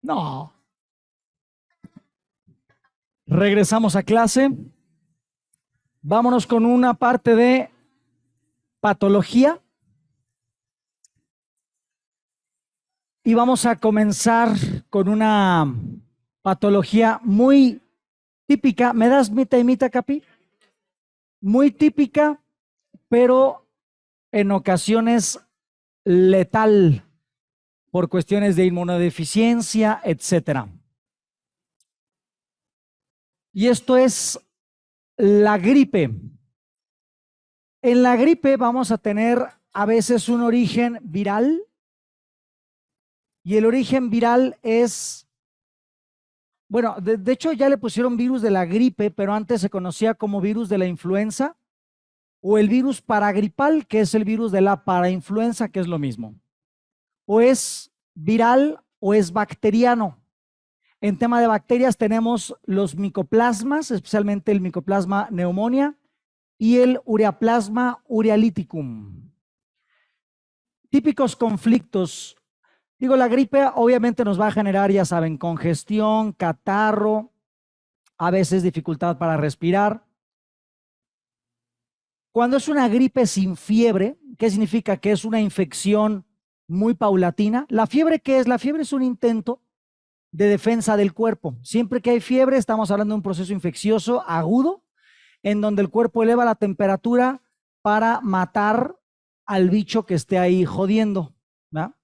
No. Regresamos a clase. Vámonos con una parte de patología. Y vamos a comenzar con una patología muy típica. ¿Me das mitad y mitad, Capi? Muy típica, pero en ocasiones letal por cuestiones de inmunodeficiencia, etcétera. Y esto es la gripe. En la gripe vamos a tener a veces un origen viral, y el origen viral es, bueno, de hecho ya le pusieron virus de la gripe, pero antes se conocía como virus de la influenza, o el virus paragripal, que es el virus de la parainfluenza, que es lo mismo. O es viral o es bacteriano. En tema de bacterias tenemos los micoplasmas, especialmente el micoplasma pneumonia y el ureaplasma urealyticum. Típicos conflictos. Digo, la gripe obviamente nos va a generar, ya saben, congestión, catarro, a veces dificultad para respirar. Cuando es una gripe sin fiebre, ¿qué significa? Que es una infección muy paulatina. ¿La fiebre qué es? La fiebre es un intento de defensa del cuerpo. Siempre que hay fiebre, estamos hablando de un proceso infeccioso agudo, en donde el cuerpo eleva la temperatura para matar al bicho que esté ahí jodiendo, ¿verdad?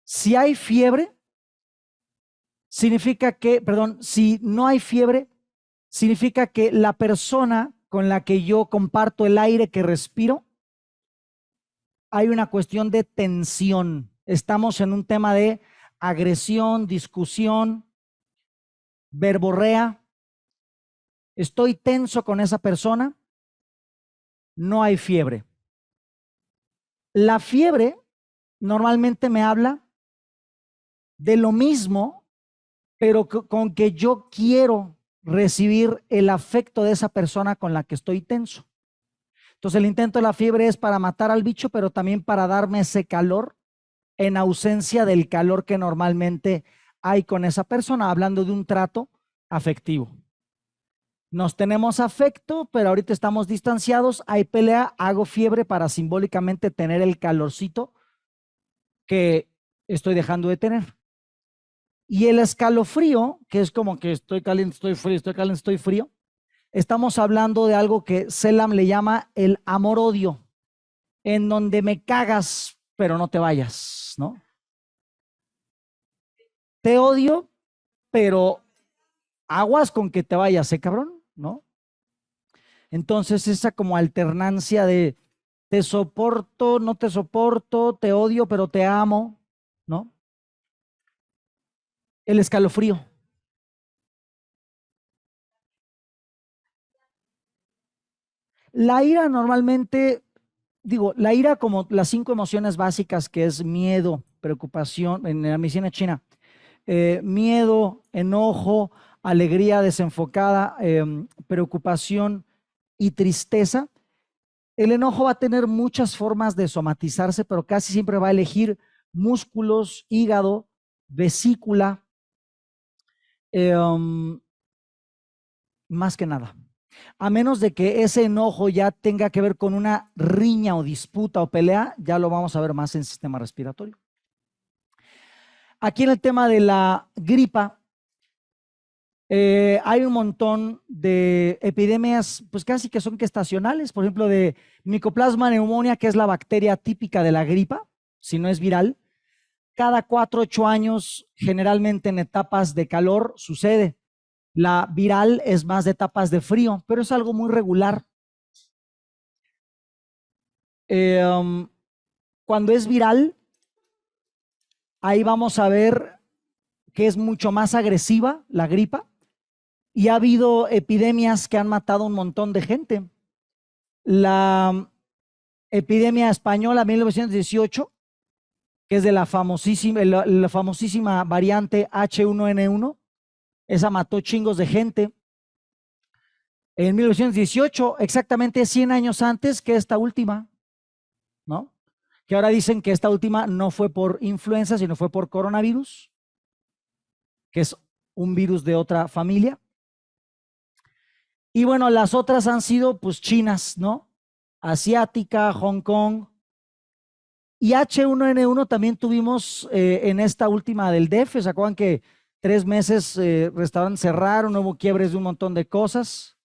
Si hay fiebre, significa que, perdón, si no hay fiebre, significa que la persona con la que yo comparto el aire que respiro, hay una cuestión de tensión. Estamos en un tema de agresión, discusión, verborrea. Estoy tenso con esa persona, no hay fiebre. La fiebre normalmente me habla de lo mismo, pero con que yo quiero recibir el afecto de esa persona con la que estoy tenso. Entonces el intento de la fiebre es para matar al bicho, pero también para darme ese calor en ausencia del calor que normalmente hay con esa persona, hablando de un trato afectivo. Nos tenemos afecto, pero ahorita estamos distanciados, hay pelea, hago fiebre para simbólicamente tener el calorcito que estoy dejando de tener. Y el escalofrío, que es como que estoy caliente, estoy frío, estoy caliente, estoy frío, estamos hablando de algo que Selam le llama el amor-odio, en donde me cagas, pero no te vayas, ¿no? Te odio, pero aguas con que te vayas, cabrón, ¿no? Entonces esa como alternancia de te soporto, no te soporto, te odio, pero te amo, ¿no? El escalofrío. La ira normalmente, digo, la ira como las 5 emociones básicas que es miedo, preocupación, en la medicina china, miedo, enojo, alegría desenfocada, preocupación y tristeza. El enojo va a tener muchas formas de somatizarse, pero casi siempre va a elegir músculos, hígado, vesícula, más que nada. A menos de que ese enojo ya tenga que ver con una riña o disputa o pelea, ya lo vamos a ver más en sistema respiratorio. Aquí en el tema de la gripa, hay un montón de epidemias, pues casi que son que estacionales, por ejemplo, de Mycoplasma pneumonia, que es la bacteria típica de la gripa, si no es viral. Cada 4 o 8 años, generalmente en etapas de calor, sucede. La viral es más de etapas de frío, pero es algo muy regular. Cuando es viral, ahí vamos a ver que es mucho más agresiva la gripa, y ha habido epidemias que han matado un montón de gente. La epidemia española 1918, que es de la famosísima variante H1N1, esa mató chingos de gente. En 1918, exactamente 100 años antes que esta última, ¿no? Que ahora dicen que esta última no fue por influenza, sino fue por coronavirus. que es un virus de otra familia. Y bueno, las otras han sido pues chinas, ¿no? Asiática, Hong Kong. Y H1N1 también tuvimos en esta última del DF. ¿Se acuerdan que 3 meses restaurantes cerraron, hubo quiebres de un montón de cosas?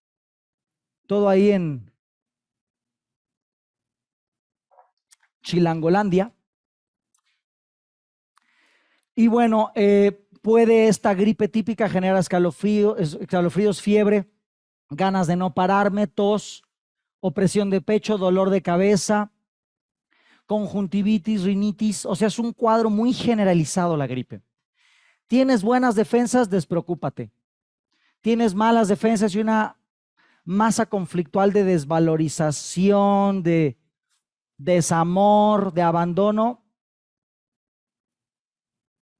Todo ahí en Chilangolandia. Y bueno, puede esta gripe típica generar escalofríos, fiebre, ganas de no pararme, tos, opresión de pecho, dolor de cabeza, conjuntivitis, rinitis. O sea, es un cuadro muy generalizado la gripe. Tienes buenas defensas, despreocúpate. Tienes malas defensas y una masa conflictual de desvalorización, de desamor, de abandono.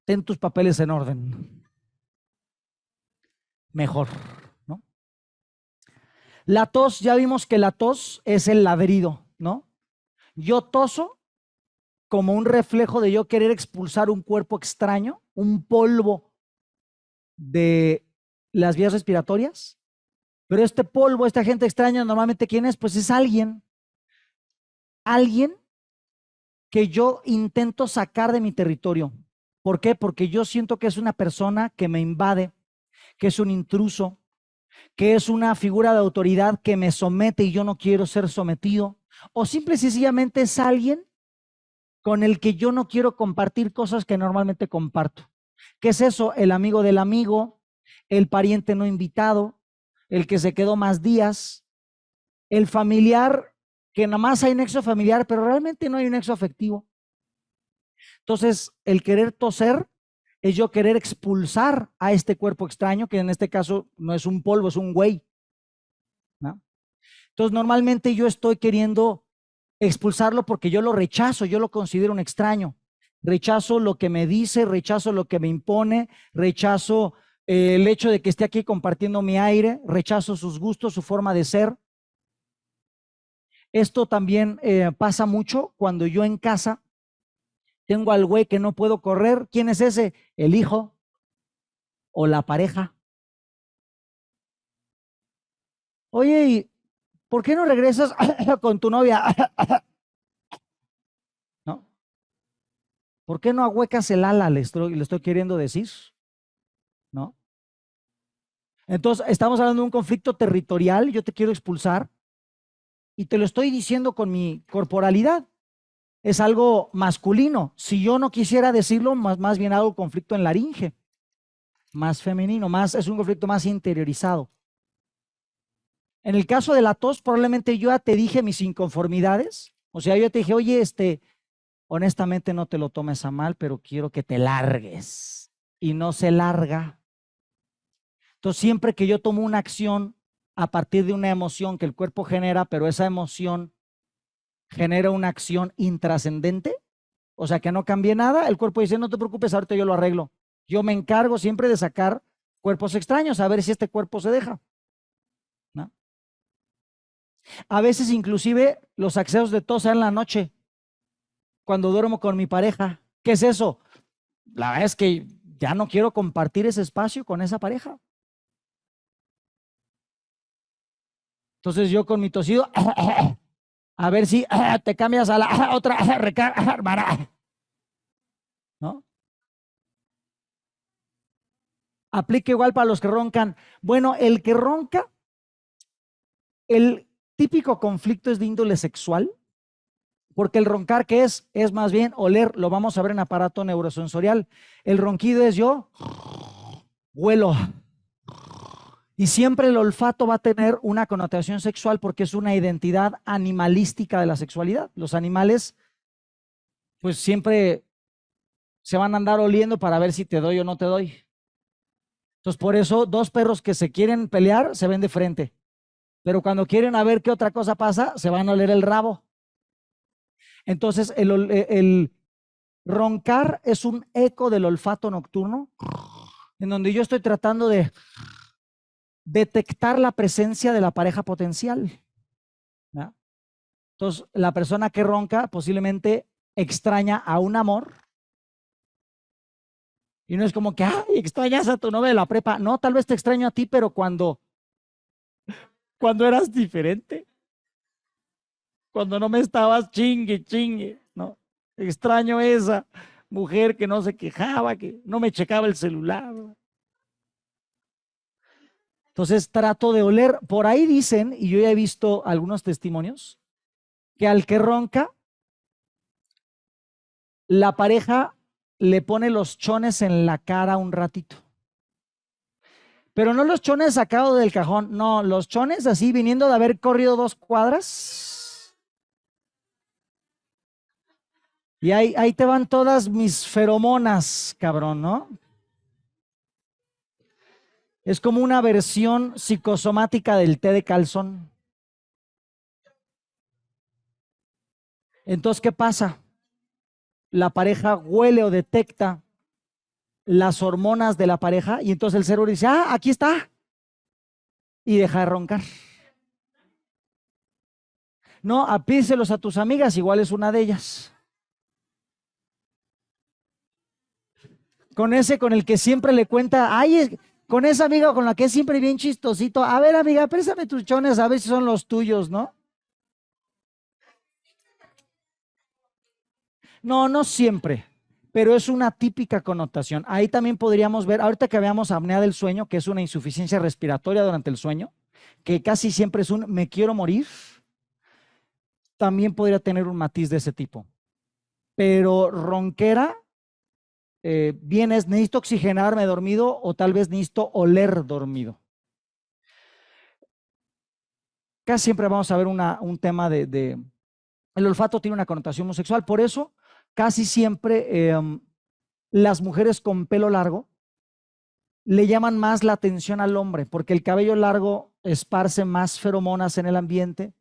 Ten tus papeles en orden. Mejor, ¿no? La tos, ya vimos que la tos es el ladrido, ¿no? Yo toso como un reflejo de yo querer expulsar un cuerpo extraño, un polvo de las vías respiratorias. Pero este polvo, esta gente extraña, normalmente ¿quién es? Pues es alguien que yo intento sacar de mi territorio. ¿Por qué? Porque yo siento que es una persona que me invade, que es un intruso, que es una figura de autoridad que me somete y yo no quiero ser sometido. O simple y sencillamente es alguien con el que yo no quiero compartir cosas que normalmente comparto. ¿Qué es eso? El amigo del amigo, el pariente no invitado, el que se quedó más días, el familiar, que nada más hay nexo familiar, pero realmente no hay un nexo afectivo. Entonces, el querer toser es yo querer expulsar a este cuerpo extraño, que en este caso no es un polvo, es un güey, ¿no? Entonces, normalmente yo estoy queriendo expulsarlo porque yo lo rechazo, yo lo considero un extraño. Rechazo lo que me dice, rechazo lo que me impone, rechazo el hecho de que esté aquí compartiendo mi aire, rechazo sus gustos, su forma de ser. Esto también pasa mucho cuando yo en casa tengo al güey que no puedo correr. ¿Quién es ese? El hijo o la pareja. Oye, ¿y por qué no regresas con tu novia? ¿No? ¿Por qué no ahuecas el ala? Le estoy queriendo decir, ¿no? Entonces, estamos hablando de un conflicto territorial, yo te quiero expulsar y te lo estoy diciendo con mi corporalidad. Es algo masculino. Si yo no quisiera decirlo, más bien hago conflicto en laringe, más femenino, es un conflicto más interiorizado. En el caso de la tos, probablemente yo ya te dije mis inconformidades. O sea, yo te dije, oye, honestamente no te lo tomes a mal, pero quiero que te largues. Y no se larga. Entonces, siempre que yo tomo una acción a partir de una emoción que el cuerpo genera, pero esa emoción genera una acción intrascendente, o sea, que no cambie nada, el cuerpo dice, no te preocupes, ahorita yo lo arreglo. Yo me encargo siempre de sacar cuerpos extraños, a ver si este cuerpo se deja, ¿no? A veces inclusive los accesos de tos en la noche, cuando duermo con mi pareja. ¿Qué es eso? La verdad es que ya no quiero compartir ese espacio con esa pareja. Entonces yo con mi tosido, a ver si te cambias a la otra recarga, ¿no? Aplica igual para los que roncan. Bueno, el que ronca, el típico conflicto es de índole sexual, porque el roncar, ¿qué es? Es más bien oler, lo vamos a ver en aparato neurosensorial. El ronquido es yo huelo. Y siempre el olfato va a tener una connotación sexual porque es una identidad animalística de la sexualidad. Los animales, pues siempre se van a andar oliendo para ver si te doy o no te doy. Entonces, por eso, dos perros que se quieren pelear se ven de frente. Pero cuando quieren a ver qué otra cosa pasa, se van a oler el rabo. Entonces, el roncar es un eco del olfato nocturno, en donde yo estoy tratando de detectar la presencia de la pareja potencial, ¿no? Entonces, la persona que ronca posiblemente extraña a un amor Y no es como que, ay, extrañas a tu novia de la prepa. No, tal vez te extraño a ti, pero cuando eras diferente, cuando no me estabas chingue, chingue, ¿no? Extraño esa mujer que no se quejaba, que no me checaba el celular. Entonces trato de oler. Por ahí dicen, y yo ya he visto algunos testimonios, que al que ronca, la pareja le pone los chones en la cara un ratito. Pero no los chones sacados del cajón, no, los chones así viniendo de haber corrido 2 cuadras. Y ahí te van todas mis feromonas, cabrón, ¿no? Es como una versión psicosomática del té de calzón. Entonces, ¿qué pasa? La pareja huele o detecta las hormonas de la pareja y entonces el cerebro dice, ah, aquí está. Y deja de roncar. No, apíselos a tus amigas, igual es una de ellas. Con ese con el que siempre le cuenta, ay, con esa amiga con la que es siempre bien chistosito. A ver, amiga, préstame tus chones a ver si son los tuyos, ¿no? No, no siempre, pero es una típica connotación. Ahí también podríamos ver, ahorita que veamos apnea del sueño, que es una insuficiencia respiratoria durante el sueño, que casi siempre es un me quiero morir, también podría tener un matiz de ese tipo. Pero ronquera, bien es, necesito oxigenarme dormido o tal vez necesito oler dormido. Casi siempre vamos a ver un tema el olfato tiene una connotación homosexual, por eso casi siempre las mujeres con pelo largo le llaman más la atención al hombre, porque el cabello largo esparce más feromonas en el ambiente.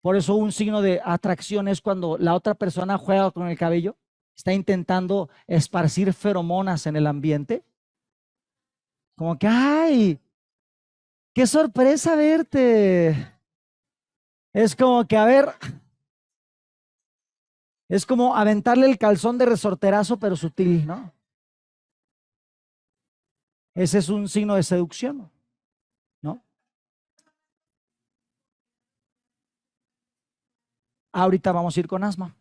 Por eso un signo de atracción es cuando la otra persona juega con el cabello, está intentando esparcir feromonas en el ambiente. Como que, ay, qué sorpresa verte. Es como que, a ver, es como aventarle el calzón de resorterazo, pero sutil, ¿no? Ese es un signo de seducción, ¿no? Ahorita vamos a ir con asma.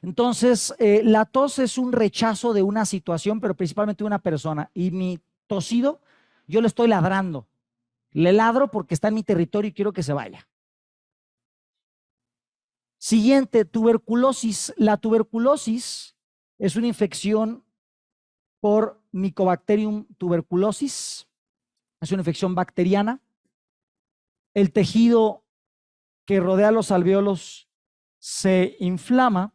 Entonces, la tos es un rechazo de una situación, pero principalmente de una persona. Y mi tosido, yo le estoy ladrando. Le ladro porque está en mi territorio y quiero que se vaya. Siguiente, tuberculosis. La tuberculosis es una infección por Mycobacterium tuberculosis. Es una infección bacteriana. El tejido que rodea los alvéolos se inflama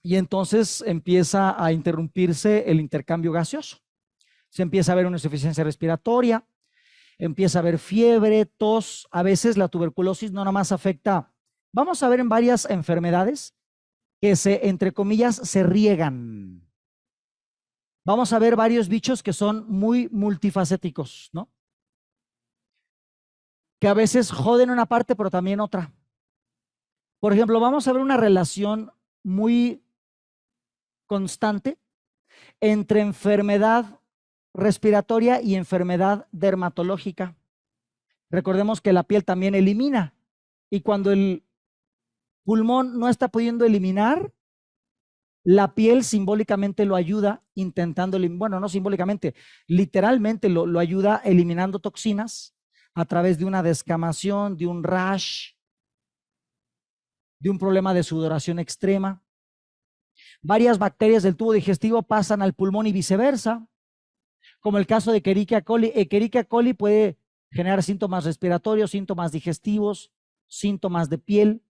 y entonces empieza a interrumpirse el intercambio gaseoso. Se empieza a ver una insuficiencia respiratoria, empieza a haber fiebre, tos. A veces la tuberculosis no nada más afecta, vamos a ver en varias enfermedades que entre comillas, se riegan. Vamos a ver varios bichos que son muy multifacéticos, ¿no? Que a veces joden una parte, pero también otra. Por ejemplo, vamos a ver una relación muy constante entre enfermedad respiratoria y enfermedad dermatológica. Recordemos que la piel también elimina y cuando el pulmón no está pudiendo eliminar, la piel simbólicamente lo ayuda intentando, bueno, no simbólicamente, literalmente lo ayuda eliminando toxinas a través de una descamación, de un rash, de un problema de sudoración extrema. Varias bacterias del tubo digestivo pasan al pulmón y viceversa, como el caso de Escherichia coli. Escherichia coli puede generar síntomas respiratorios, síntomas digestivos, síntomas de piel.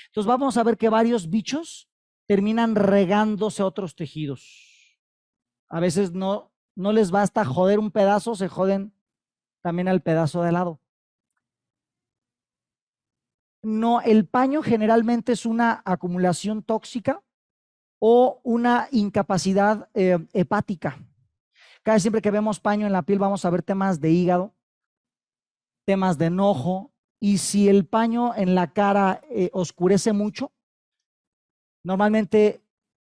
Entonces vamos a ver que varios bichos terminan regándose a otros tejidos. A veces no les basta joder un pedazo, se joden también al pedazo de lado. No, el paño generalmente es una acumulación tóxica o una incapacidad hepática. Casi siempre que vemos paño en la piel vamos a ver temas de hígado, temas de enojo, y si el paño en la cara oscurece mucho, normalmente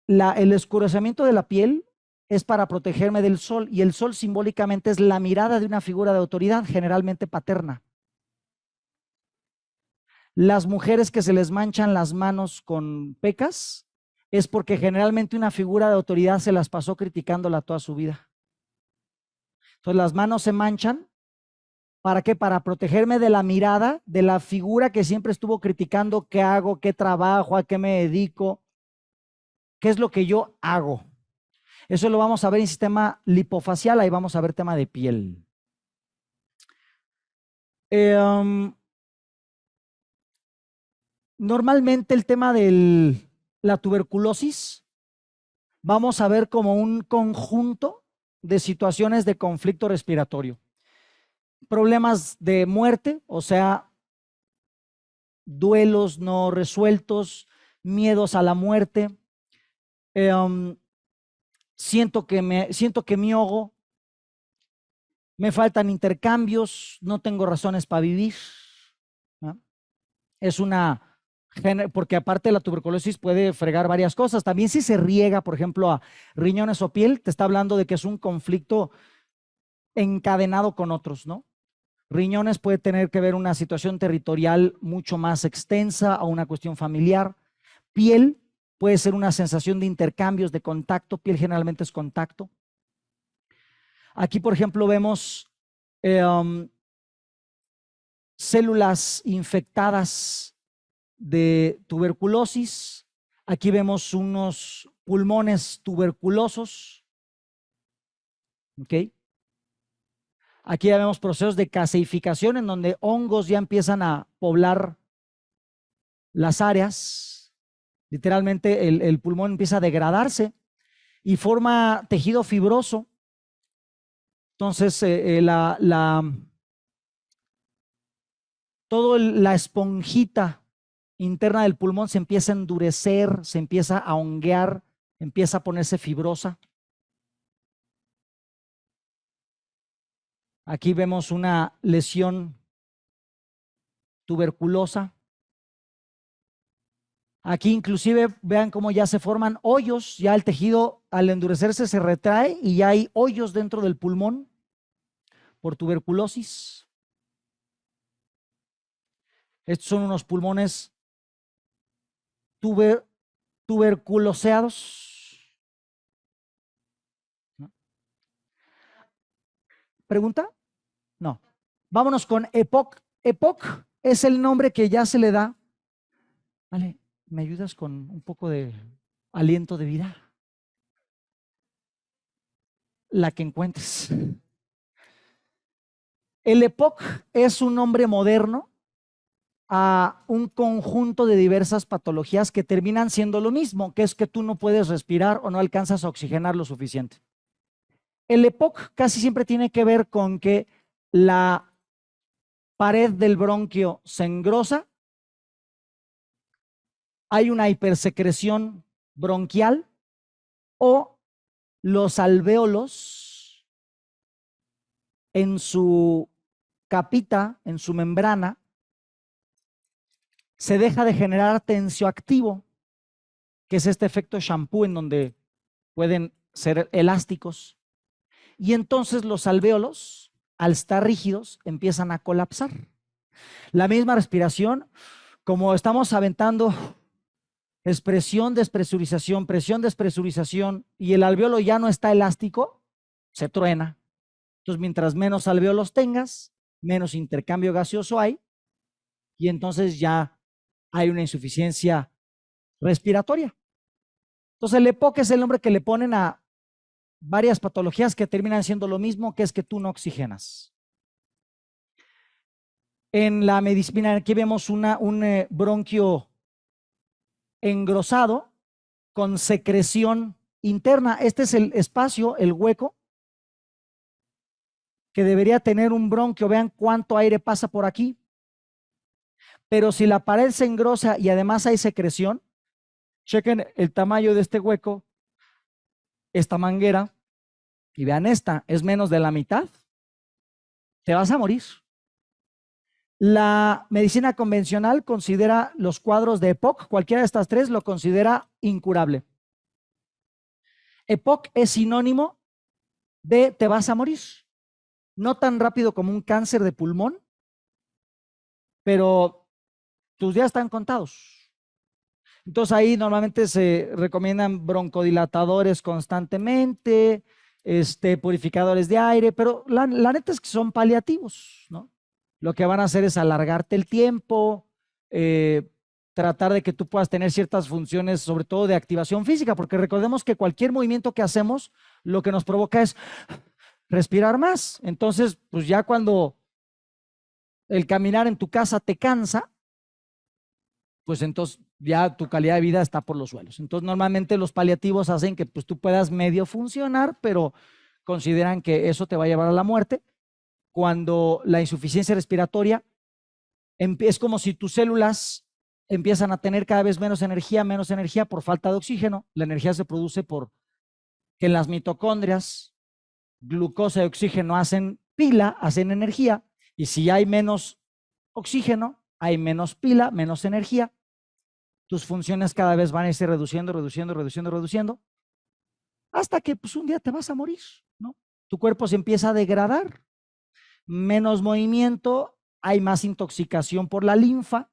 el oscurecimiento de la piel es para protegerme del sol, y el sol simbólicamente es la mirada de una figura de autoridad, generalmente paterna. Las mujeres que se les manchan las manos con pecas es porque generalmente una figura de autoridad se las pasó criticándola toda su vida. Entonces las manos se manchan. ¿Para qué? Para protegerme de la mirada de la figura que siempre estuvo criticando qué hago, qué trabajo, a qué me dedico, qué es lo que yo hago. Eso lo vamos a ver en sistema lipofacial, ahí vamos a ver tema de piel. Normalmente el tema de la tuberculosis vamos a ver como un conjunto de situaciones de conflicto respiratorio. Problemas de muerte, o sea, duelos no resueltos, miedos a la muerte. Siento que me ahogo, me faltan intercambios, no tengo razones para vivir, ¿no? Es una, porque aparte la tuberculosis puede fregar varias cosas. También si se riega, por ejemplo, a riñones o piel, te está hablando de que es un conflicto encadenado con otros, ¿no? Riñones puede tener que ver una situación territorial mucho más extensa o una cuestión familiar. Piel puede ser una sensación de intercambios, de contacto. Piel generalmente es contacto. Aquí, por ejemplo, vemos células infectadas de tuberculosis. Aquí vemos unos pulmones tuberculosos. ¿Ok? Aquí ya vemos procesos de caseificación en donde hongos ya empiezan a poblar las áreas. Literalmente el pulmón empieza a degradarse y forma tejido fibroso. Entonces, toda la esponjita interna del pulmón se empieza a endurecer, se empieza a honguear, empieza a ponerse fibrosa. Aquí vemos una lesión tuberculosa. Aquí inclusive vean cómo ya se forman hoyos, ya el tejido al endurecerse se retrae y ya hay hoyos dentro del pulmón por tuberculosis. Estos son unos pulmones tuberculoseados. ¿No? ¿Pregunta? No. Vámonos con EPOC. EPOC es el nombre que ya se le da. Vale, ¿me ayudas con un poco de aliento de vida? La que encuentres. El EPOC es un nombre moderno a un conjunto de diversas patologías que terminan siendo lo mismo, que es que tú no puedes respirar o no alcanzas a oxigenar lo suficiente. El EPOC casi siempre tiene que ver con que la pared del bronquio se engrosa, hay una hipersecreción bronquial o los alvéolos en su capita, en su membrana, se deja de generar tensioactivo, que es este efecto shampoo en donde pueden ser elásticos. Y entonces los alvéolos, al estar rígidos, empiezan a colapsar. La misma respiración, como estamos aventando expresión, despresurización, presión, despresurización, y el alvéolo ya no está elástico, se truena. Entonces, mientras menos alvéolos tengas, menos intercambio gaseoso hay, y entonces ya hay una insuficiencia respiratoria. Entonces, el EPOC es el nombre que le ponen a varias patologías que terminan siendo lo mismo, que es que tú no oxigenas. En la medicina, aquí vemos un bronquio engrosado con secreción interna. Este es el espacio, el hueco, que debería tener un bronquio. Vean cuánto aire pasa por aquí. Pero si la pared se engrosa y además hay secreción, chequen el tamaño de este hueco, esta manguera, y vean esta, es menos de la mitad. Te vas a morir. La medicina convencional considera los cuadros de EPOC, cualquiera de estas tres lo considera incurable. EPOC es sinónimo de te vas a morir. No tan rápido como un cáncer de pulmón, pero tus días están contados. Entonces ahí normalmente se recomiendan broncodilatadores constantemente, purificadores de aire, pero la neta es que son paliativos, ¿no? Lo que van a hacer es alargarte el tiempo, tratar de que tú puedas tener ciertas funciones, sobre todo de activación física, porque recordemos que cualquier movimiento que hacemos, lo que nos provoca es respirar más. Entonces, pues ya cuando el caminar en tu casa te cansa, pues entonces ya tu calidad de vida está por los suelos. Entonces, normalmente los paliativos hacen que pues tú puedas medio funcionar, pero consideran que eso te va a llevar a la muerte. Cuando la insuficiencia respiratoria es como si tus células empiezan a tener cada vez menos energía por falta de oxígeno. La energía se produce por que en las mitocondrias glucosa y oxígeno hacen pila, hacen energía, y si hay menos oxígeno, hay menos pila, menos energía. Tus funciones cada vez van a irse reduciendo, hasta que pues un día te vas a morir, ¿no? Tu cuerpo se empieza a degradar, menos movimiento, hay más intoxicación por la linfa,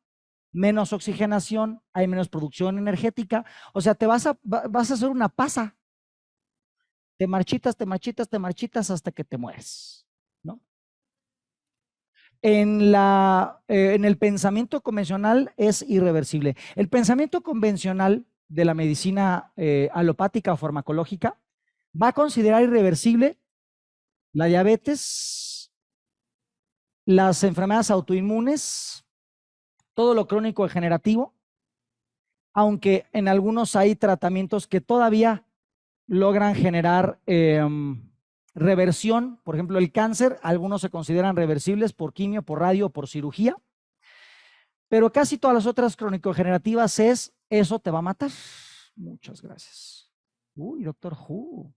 menos oxigenación, hay menos producción energética, o sea, vas a hacer una pasa, te marchitas hasta que te mueres, ¿no? En el pensamiento convencional es irreversible. El pensamiento convencional de la medicina alopática o farmacológica va a considerar irreversible la diabetes, las enfermedades autoinmunes, todo lo crónico degenerativo, aunque en algunos hay tratamientos que todavía logran generar reversión. Por ejemplo, el cáncer, algunos se consideran reversibles por quimio, por radio, por cirugía, pero casi todas las otras crónico-degenerativas eso te va a matar. Muchas gracias. Uy, doctor Who.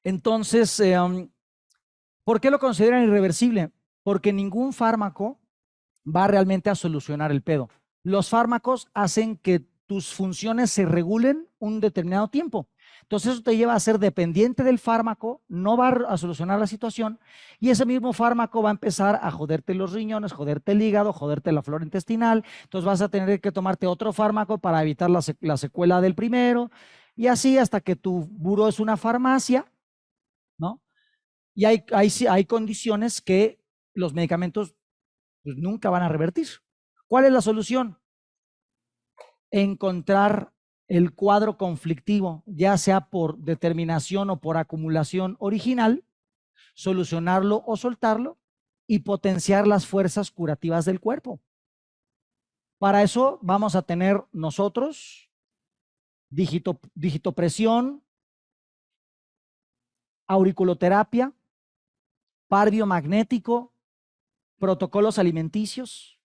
Entonces, ¿por qué lo consideran irreversible? Porque ningún fármaco va realmente a solucionar el pedo. Los fármacos hacen que tus funciones se regulen un determinado tiempo. Entonces eso te lleva a ser dependiente del fármaco, no va a solucionar la situación, y ese mismo fármaco va a empezar a joderte los riñones, joderte el hígado, joderte la flora intestinal. Entonces vas a tener que tomarte otro fármaco para evitar la secuela del primero, y así hasta que tu buró es una farmacia, ¿no? Y hay condiciones que los medicamentos pues, nunca van a revertir. ¿Cuál es la solución? Encontrar el cuadro conflictivo, ya sea por determinación o por acumulación original, solucionarlo o soltarlo y potenciar las fuerzas curativas del cuerpo. Para eso vamos a tener nosotros digitopresión, auriculoterapia, par biomagnético, protocolos alimenticios.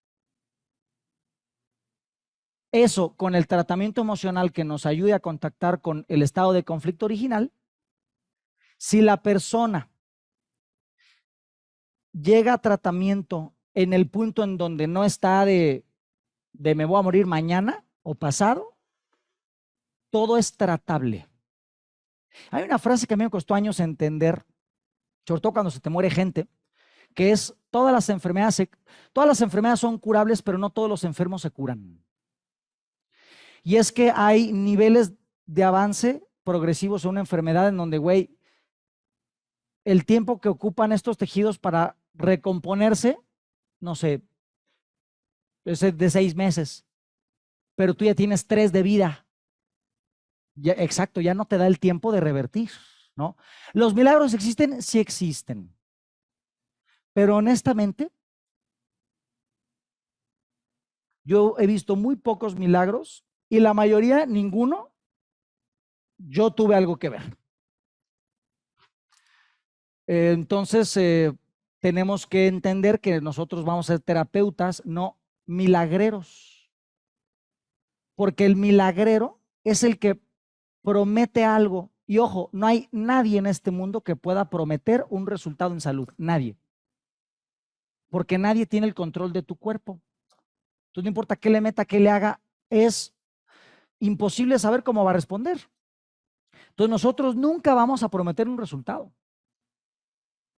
Eso con el tratamiento emocional que nos ayude a contactar con el estado de conflicto original. Si la persona llega a tratamiento en el punto en donde no está de me voy a morir mañana o pasado, todo es tratable. Hay una frase que a mí me costó años entender, sobre todo cuando se te muere gente, que es todas las enfermedades son curables, pero no todos los enfermos se curan. Y es que hay niveles de avance progresivos en una enfermedad en donde, güey, el tiempo que ocupan estos tejidos para recomponerse, no sé, es de 6 meses, pero tú ya tienes 3 de vida. Ya, exacto, ya no te da el tiempo de revertir, ¿no? ¿Los milagros existen? Sí existen. Pero honestamente, yo he visto muy pocos milagros y la mayoría, ninguno, yo tuve algo que ver. Entonces, tenemos que entender que nosotros vamos a ser terapeutas, no milagreros. Porque el milagrero es el que promete algo. Y ojo, no hay nadie en este mundo que pueda prometer un resultado en salud. Nadie. porque nadie tiene el control de tu cuerpo. Entonces no importa qué le meta, qué le haga, es imposible saber cómo va a responder. Entonces nosotros nunca vamos a prometer un resultado,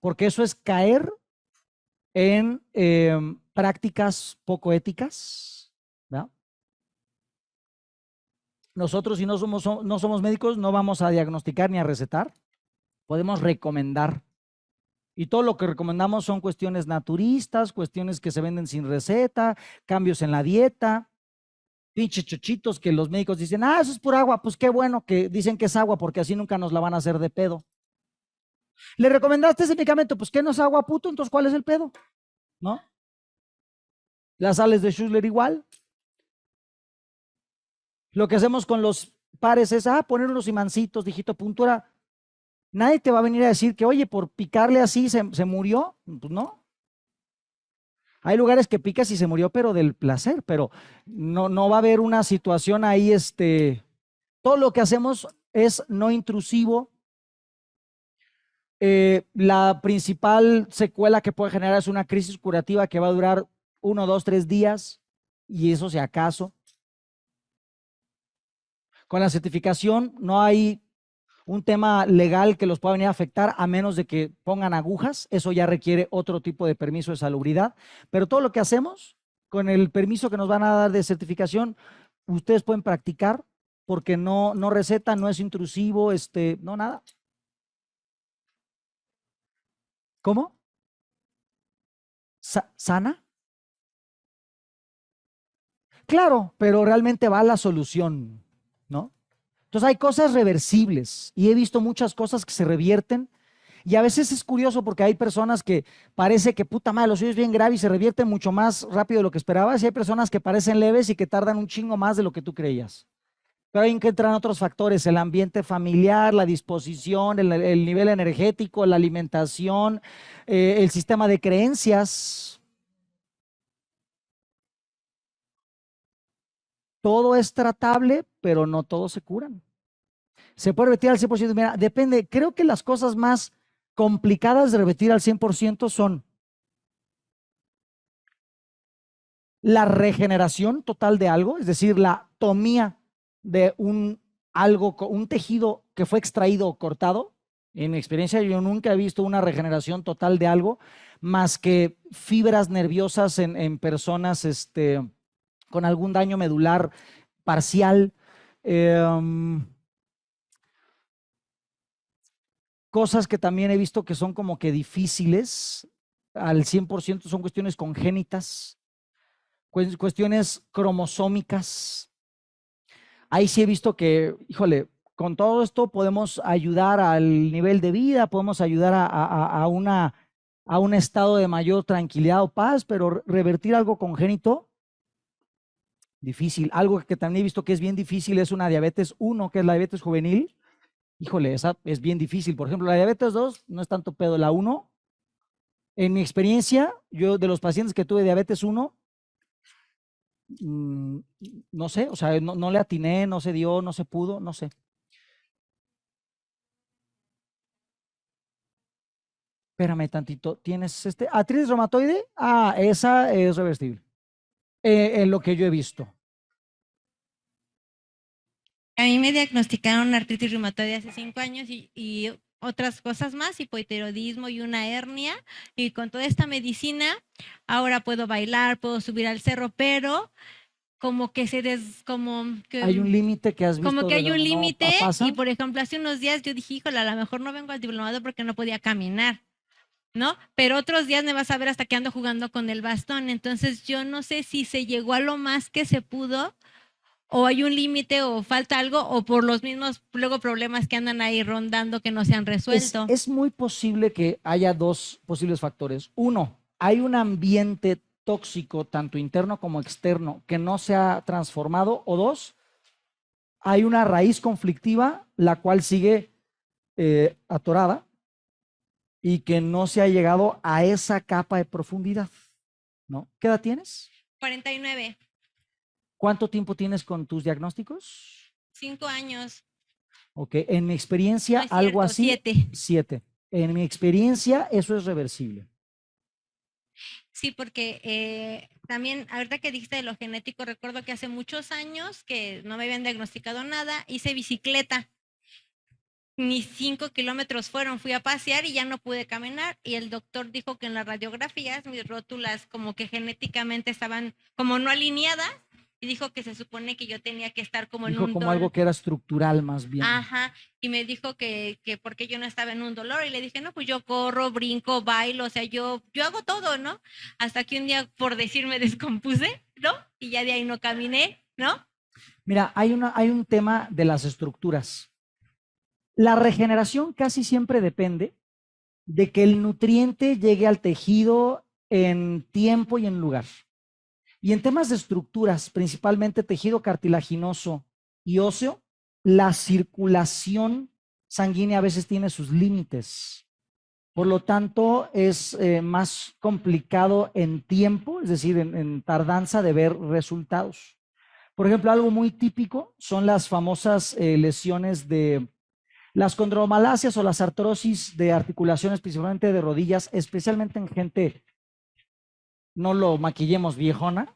porque eso es caer en prácticas poco éticas, ¿verdad? Nosotros, si no somos médicos, no vamos a diagnosticar ni a recetar, podemos recomendar. Y todo lo que recomendamos son cuestiones naturistas, cuestiones que se venden sin receta, cambios en la dieta, pinches chochitos que los médicos dicen, ah, eso es pura agua. Pues qué bueno que dicen que es agua, porque así nunca nos la van a hacer de pedo. ¿Le recomendaste ese medicamento? Pues que no es agua, puto, entonces ¿cuál es el pedo? ¿No? Las sales de Schussler igual. Lo que hacemos con los pares es, poner unos imancitos, dijito, puntura. Nadie te va a venir a decir que, oye, por picarle así se murió. Pues no. Hay lugares que picas y se murió, pero del placer, pero no va a haber una situación ahí, todo lo que hacemos es no intrusivo. La principal secuela que puede generar es una crisis curativa que va a durar 1, 2, 3 días, y eso si acaso. Con la certificación no hay un tema legal que los pueda venir a afectar a menos de que pongan agujas. Eso ya requiere otro tipo de permiso de salubridad. Pero todo lo que hacemos con el permiso que nos van a dar de certificación, ustedes pueden practicar porque no receta, no es intrusivo, no nada. ¿Cómo? ¿Sana? Claro, pero realmente va a la solución, ¿no? Entonces hay cosas reversibles y he visto muchas cosas que se revierten. Y a veces es curioso porque hay personas que parece que puta madre, lo suyo es bien grave y se revierte mucho más rápido de lo que esperabas. Y hay personas que parecen leves y que tardan un chingo más de lo que tú creías. Pero ahí que entran otros factores: el ambiente familiar, la disposición, el nivel energético, la alimentación, el sistema de creencias. Todo es tratable, pero no todos se curan. ¿Se puede revertir al 100%? Mira, depende. Creo que las cosas más complicadas de revertir al 100% son la regeneración total de algo, es decir, la tomía de un tejido que fue extraído o cortado. En mi experiencia, yo nunca he visto una regeneración total de algo más que fibras nerviosas en personas con algún daño medular parcial. Cosas que también he visto que son como que difíciles al 100% son cuestiones congénitas, cuestiones cromosómicas. Ahí sí he visto que, híjole, con todo esto podemos ayudar al nivel de vida, podemos ayudar a un estado de mayor tranquilidad o paz, pero revertir algo congénito, difícil. Algo que también he visto que es bien difícil es una diabetes 1, que es la diabetes juvenil. Híjole, esa es bien difícil. Por ejemplo, la diabetes 2 no es tanto pedo. La 1, en mi experiencia, yo de los pacientes que tuve diabetes 1, no sé, o sea, no le atiné, no se dio, no se pudo, no sé. Espérame tantito, ¿tienes artritis reumatoide? Esa es reversible, en lo que yo he visto. A mí me diagnosticaron artritis reumatoide hace 5 años y otras cosas más, hipotiroidismo y una hernia. Y con toda esta medicina, ahora puedo bailar, puedo subir al cerro, pero como que Hay un límite que has como visto que de hay un donde no límite. Y pasa. por ejemplo, hace unos días yo dije, híjole, a lo mejor no vengo al diplomado porque no podía caminar, ¿no? Pero otros días me vas a ver hasta que ando jugando con el bastón. Entonces yo no sé si se llegó a lo más que se pudo, o hay un límite, o falta algo, o por los mismos luego problemas que andan ahí rondando que no se han resuelto. Es muy posible que haya dos posibles factores. Uno, hay un ambiente tóxico, tanto interno como externo, que no se ha transformado. O dos, hay una raíz conflictiva, la cual sigue atorada y que no se ha llegado a esa capa de profundidad, ¿no? ¿Qué edad tienes? 49, ¿Cuánto tiempo tienes con tus diagnósticos? 5 años, Ok, en mi no experiencia, es algo cierto, así, 7. 7. En mi experiencia, eso es reversible. Sí, porque también, ahorita que dijiste de lo genético, recuerdo que hace muchos años que no me habían diagnosticado nada, hice bicicleta. Ni 5 kilómetros fueron, fui a pasear y ya no pude caminar. Y el doctor dijo que en las radiografías mis rótulas como que genéticamente estaban como no alineadas y dijo que se supone que yo tenía que estar como en Dijo un como algo dolor. que era estructural más bien. Ajá, y me dijo que porque yo no estaba en un dolor y le dije, no, pues yo corro, brinco, bailo, o sea, yo hago todo, ¿no? Hasta que un día, por decir, me descompuse, ¿no? Y ya de ahí no caminé, ¿no? Mira, hay un tema de las estructuras. La regeneración casi siempre depende de que el nutriente llegue al tejido en tiempo y en lugar. Y en temas de estructuras, principalmente tejido cartilaginoso y óseo, la circulación sanguínea a veces tiene sus límites. Por lo tanto, es más complicado en tiempo, es decir, en tardanza de ver resultados. Por ejemplo, algo muy típico son las famosas lesiones de las condromalasias o las artrosis de articulaciones, principalmente de rodillas, especialmente en gente, no lo maquillemos, viejona,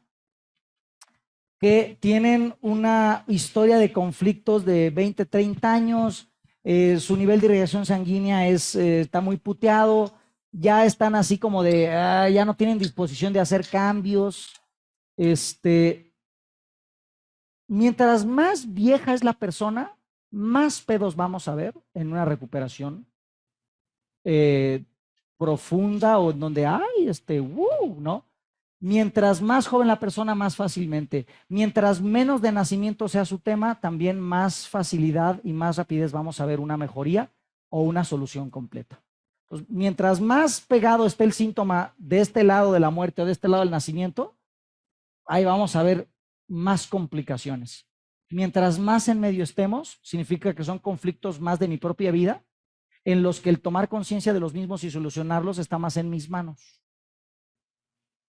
que tienen una historia de conflictos de 20, 30 años, su nivel de irrigación sanguínea está muy puteado, ya están así como de, ya no tienen disposición de hacer cambios. Mientras más vieja es la persona, más pedos vamos a ver en una recuperación eh, profunda o en donde hay ¿no? Mientras más joven la persona, más fácilmente. Mientras menos de nacimiento sea su tema, también más facilidad y más rapidez vamos a ver una mejoría o una solución completa. Entonces, mientras más pegado esté el síntoma de este lado de la muerte o de este lado del nacimiento, ahí vamos a ver más complicaciones. Mientras más en medio estemos, significa que son conflictos más de mi propia vida, en los que el tomar conciencia de los mismos y solucionarlos está más en mis manos.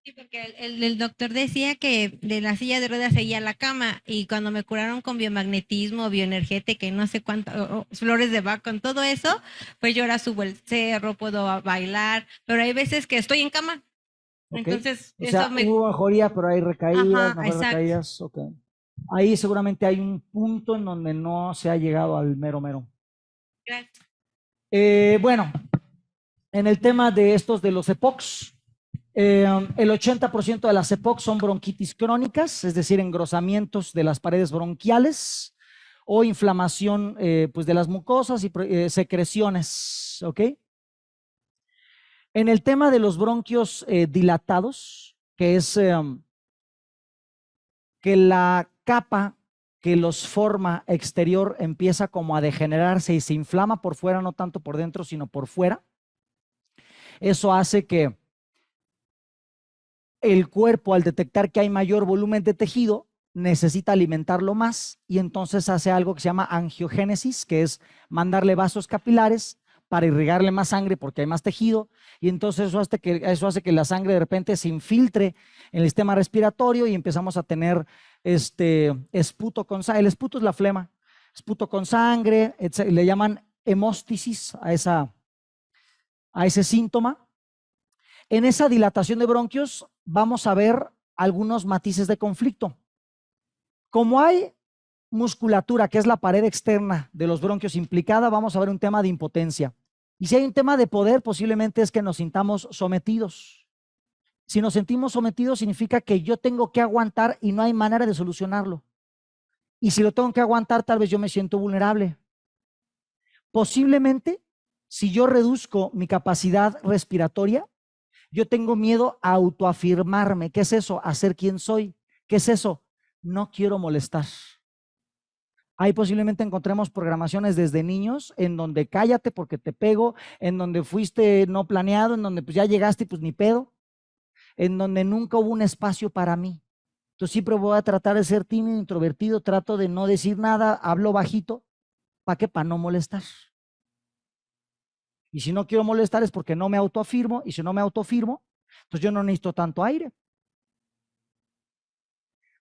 Sí, porque el doctor decía que de la silla de ruedas seguía a la cama y cuando me curaron con biomagnetismo, bioenergética y no sé cuánto, flores de Bach, con todo eso, pues yo ahora subo el cerro, puedo bailar, pero hay veces que estoy en cama. ¿Ok? Entonces, O sea, eso me... hubo mejoría, pero hay recaídas, Ajá, mejores exacto. recaídas. Ok. Ahí seguramente hay un punto en donde no se ha llegado al mero mero. Gracias. Bueno, en el tema de estos de los EPOCs, el 80% de las EPOC son bronquitis crónicas, es decir, engrosamientos de las paredes bronquiales o inflamación pues de las mucosas y secreciones, ¿ok? En el tema de los bronquios dilatados, que es que la capa que los forma exterior empieza como a degenerarse y se inflama por fuera, no tanto por dentro, sino por fuera. Eso hace que el cuerpo, al detectar que hay mayor volumen de tejido, necesita alimentarlo más y entonces hace algo que se llama angiogénesis, que es mandarle vasos capilares para irrigarle más sangre porque hay más tejido y entonces eso hace que la sangre de repente se infiltre en el sistema respiratorio y empezamos a tener esputo con sangre. El esputo es la flema, esputo con sangre, le llaman hemóstasis a ese síntoma. En esa dilatación de bronquios vamos a ver algunos matices de conflicto. Como hay musculatura, que es la pared externa de los bronquios implicada, vamos a ver un tema de impotencia. Y si hay un tema de poder, posiblemente es que nos sintamos sometidos. Si nos sentimos sometidos, significa que yo tengo que aguantar y no hay manera de solucionarlo. Y si lo tengo que aguantar, tal vez yo me siento vulnerable. Posiblemente, si yo reduzco mi capacidad respiratoria, yo tengo miedo a autoafirmarme. ¿Qué es eso? A ser quien soy. ¿Qué es eso? No quiero molestar. Ahí posiblemente encontremos programaciones desde niños en donde cállate porque te pego, en donde fuiste no planeado, en donde pues ya llegaste y pues ni pedo, en donde nunca hubo un espacio para mí. Entonces siempre voy a tratar de ser tímido, introvertido, trato de no decir nada, hablo bajito. ¿Para qué? Para no molestar. Y si no quiero molestar es porque no me autoafirmo y si no me autoafirmo, entonces yo no necesito tanto aire.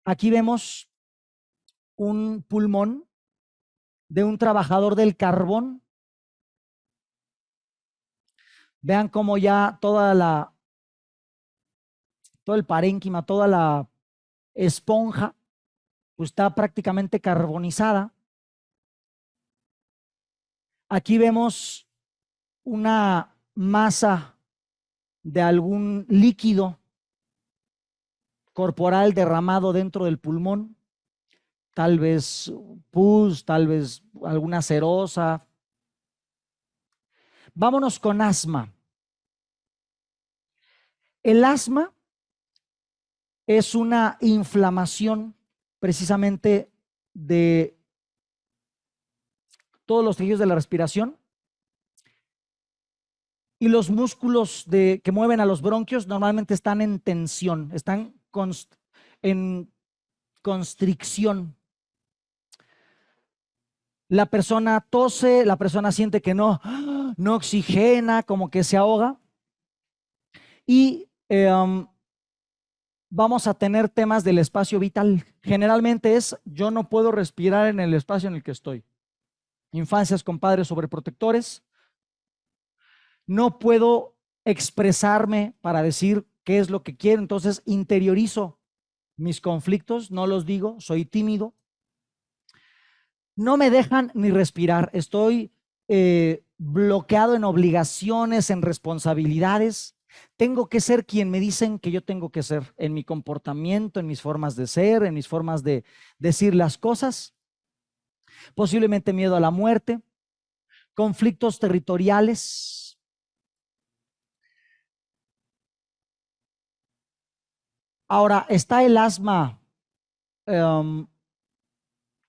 Aquí vemos un pulmón de un trabajador del carbón. Vean cómo ya toda todo el parénquima, toda la esponja, pues está prácticamente carbonizada. Aquí vemos una masa de algún líquido corporal derramado dentro del pulmón, tal vez pus, tal vez alguna cerosa. Vámonos con asma. El asma es una inflamación precisamente de todos los tejidos de la respiración, y los músculos que mueven a los bronquios normalmente están en tensión, están en constricción. La persona tose, la persona siente que no oxigena, como que se ahoga, y vamos a tener temas del espacio vital. Generalmente yo no puedo respirar en el espacio en el que estoy. Infancias con padres sobreprotectores. No puedo expresarme para decir qué es lo que quiero, entonces interiorizo mis conflictos, no los digo, soy tímido. No me dejan ni respirar, estoy bloqueado en obligaciones, en responsabilidades. Tengo que ser quien me dicen que yo tengo que ser en mi comportamiento, en mis formas de ser, en mis formas de decir las cosas. Posiblemente miedo a la muerte, conflictos territoriales. Ahora, está el asma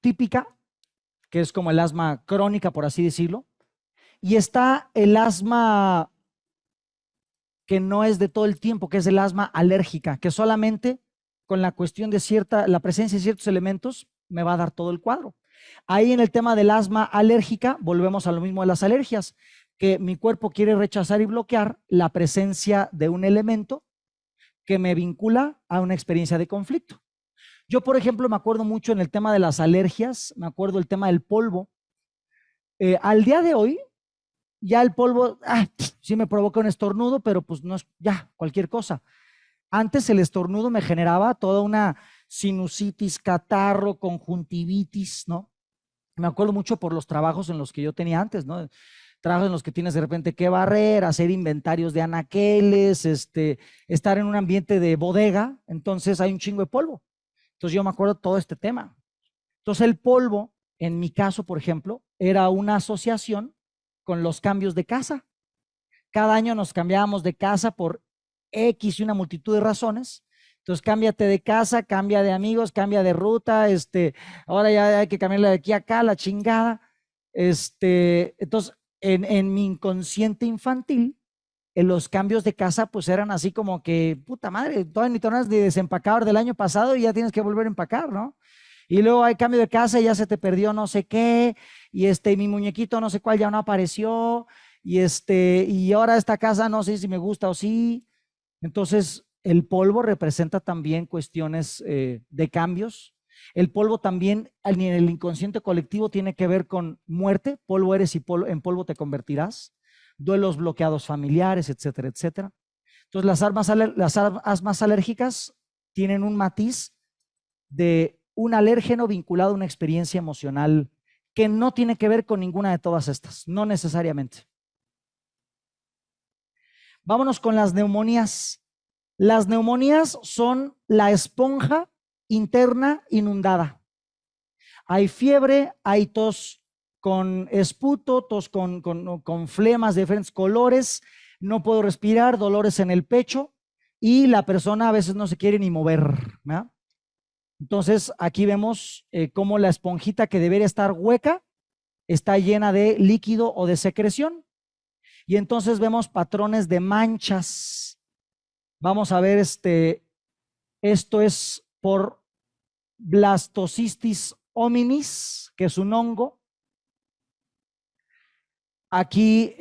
típica, que es como el asma crónica, por así decirlo, y está el asma que no es de todo el tiempo, que es el asma alérgica, que solamente con la cuestión de la presencia de ciertos elementos me va a dar todo el cuadro. Ahí en el tema del asma alérgica, volvemos a lo mismo de las alergias, que mi cuerpo quiere rechazar y bloquear la presencia de un elemento que me vincula a una experiencia de conflicto. Yo, por ejemplo, me acuerdo mucho en el tema de las alergias, me acuerdo el tema del polvo. Al día de hoy, ya el polvo, sí me provoca un estornudo, pero pues no es ya cualquier cosa. Antes el estornudo me generaba toda una sinusitis, catarro, conjuntivitis, ¿no? Me acuerdo mucho por los trabajos en los que yo tenía antes, ¿no? Trabajos en los que tienes de repente que barrer, hacer inventarios de anaqueles, estar en un ambiente de bodega, entonces hay un chingo de polvo. Entonces yo me acuerdo todo este tema. Entonces el polvo, en mi caso, por ejemplo, era una asociación con los cambios de casa. Cada año nos cambiábamos de casa por X y una multitud de razones. Entonces cámbiate de casa, cambia de amigos, cambia de ruta, ahora ya hay que cambiarle de aquí a acá, la chingada. Entonces, en mi inconsciente infantil, en los cambios de casa, pues eran así como que, puta madre, todavía ni tornas de desempacador del año pasado y ya tienes que volver a empacar, ¿no? Y luego hay cambio de casa y ya se te perdió no sé qué, y mi muñequito no sé cuál ya no apareció, y ahora esta casa no sé si me gusta o sí. Entonces, el polvo representa también cuestiones de cambios. El polvo también, en el inconsciente colectivo, tiene que ver con muerte. Polvo eres y en polvo te convertirás. Duelos bloqueados familiares, etcétera, etcétera. Entonces, las asmas alérgicas tienen un matiz de un alérgeno vinculado a una experiencia emocional que no tiene que ver con ninguna de todas estas, no necesariamente. Vámonos con las neumonías. Las neumonías son la esponja interna inundada. Hay fiebre, hay tos con esputo, tos con flemas de diferentes colores, no puedo respirar, dolores en el pecho y la persona a veces no se quiere ni mover, ¿verdad? Entonces aquí vemos cómo la esponjita que debería estar hueca está llena de líquido o de secreción. Y entonces vemos patrones de manchas. Vamos a ver, esto es por Blastocystis hominis, que es un hongo. Aquí,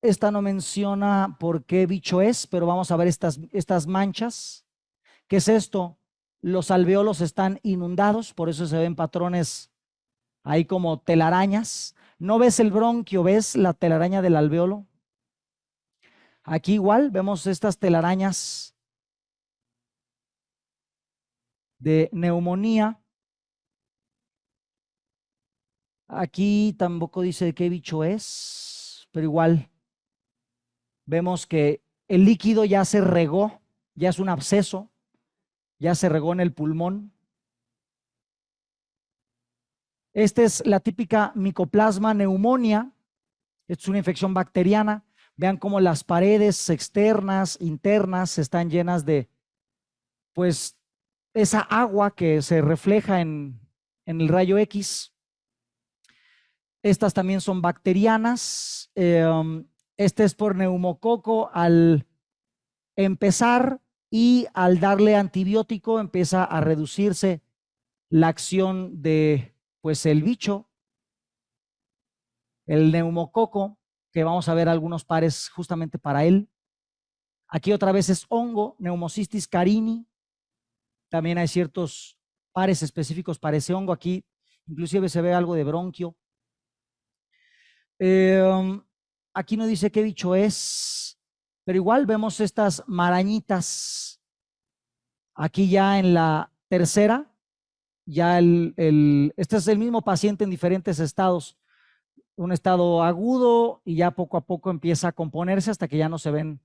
esta no menciona por qué bicho es, pero vamos a ver estas manchas. ¿Qué es esto? Los alveolos están inundados, por eso se ven patrones ahí como telarañas. ¿No ves el bronquio? ¿Ves la telaraña del alveolo? Aquí igual vemos estas telarañas de neumonía. Aquí tampoco dice de qué bicho es, pero igual vemos que el líquido ya se regó, ya es un absceso, ya se regó en el pulmón. Esta es la típica Mycoplasma pneumonia. Es una infección bacteriana. Vean cómo las paredes externas, internas, están llenas de, pues, esa agua que se refleja en el rayo X. Estas también son bacterianas. Este es por neumococo. Al empezar y al darle antibiótico empieza a reducirse la acción de, pues, el bicho, el neumococo, que vamos a ver algunos pares justamente para él. Aquí otra vez es hongo, Pneumocystis carini. También hay ciertos pares específicos para ese hongo. Aquí inclusive se ve algo de bronquio. Aquí no dice qué bicho es, pero igual vemos estas marañitas. Aquí ya en la tercera, ya este es el mismo paciente en diferentes estados. Un estado agudo y ya poco a poco empieza a componerse hasta que ya no se ven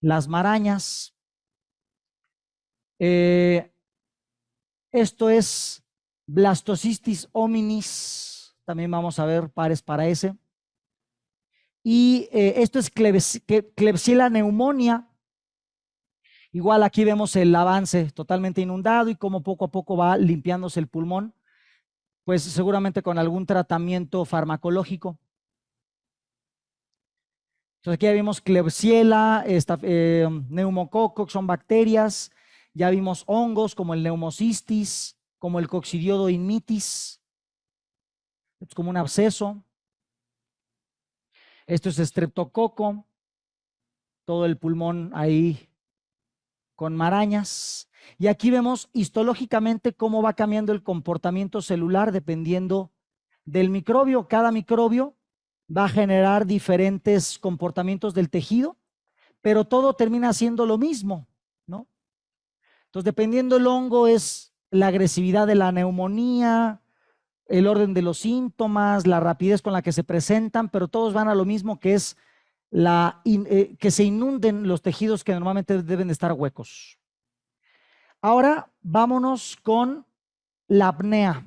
las marañas. Esto es Blastocystis hominis. También vamos a ver pares para ese. Y esto es Klebsiella pneumonia. Igual aquí vemos el avance totalmente inundado y cómo poco a poco va limpiándose el pulmón, pues seguramente con algún tratamiento farmacológico. Entonces aquí ya vimos Klebsiella, neumococo, que son bacterias. Ya vimos hongos como el Pneumocystis, como el Coccidioides immitis. Es como un absceso. Esto es estreptococo, todo el pulmón ahí con marañas. Y aquí vemos histológicamente cómo va cambiando el comportamiento celular dependiendo del microbio. Cada microbio va a generar diferentes comportamientos del tejido, pero todo termina siendo lo mismo, ¿no? Entonces, dependiendo del hongo es la agresividad de la neumonía, el orden de los síntomas, la rapidez con la que se presentan, pero todos van a lo mismo, que es que se inunden los tejidos que normalmente deben de estar huecos. Ahora vámonos con la apnea,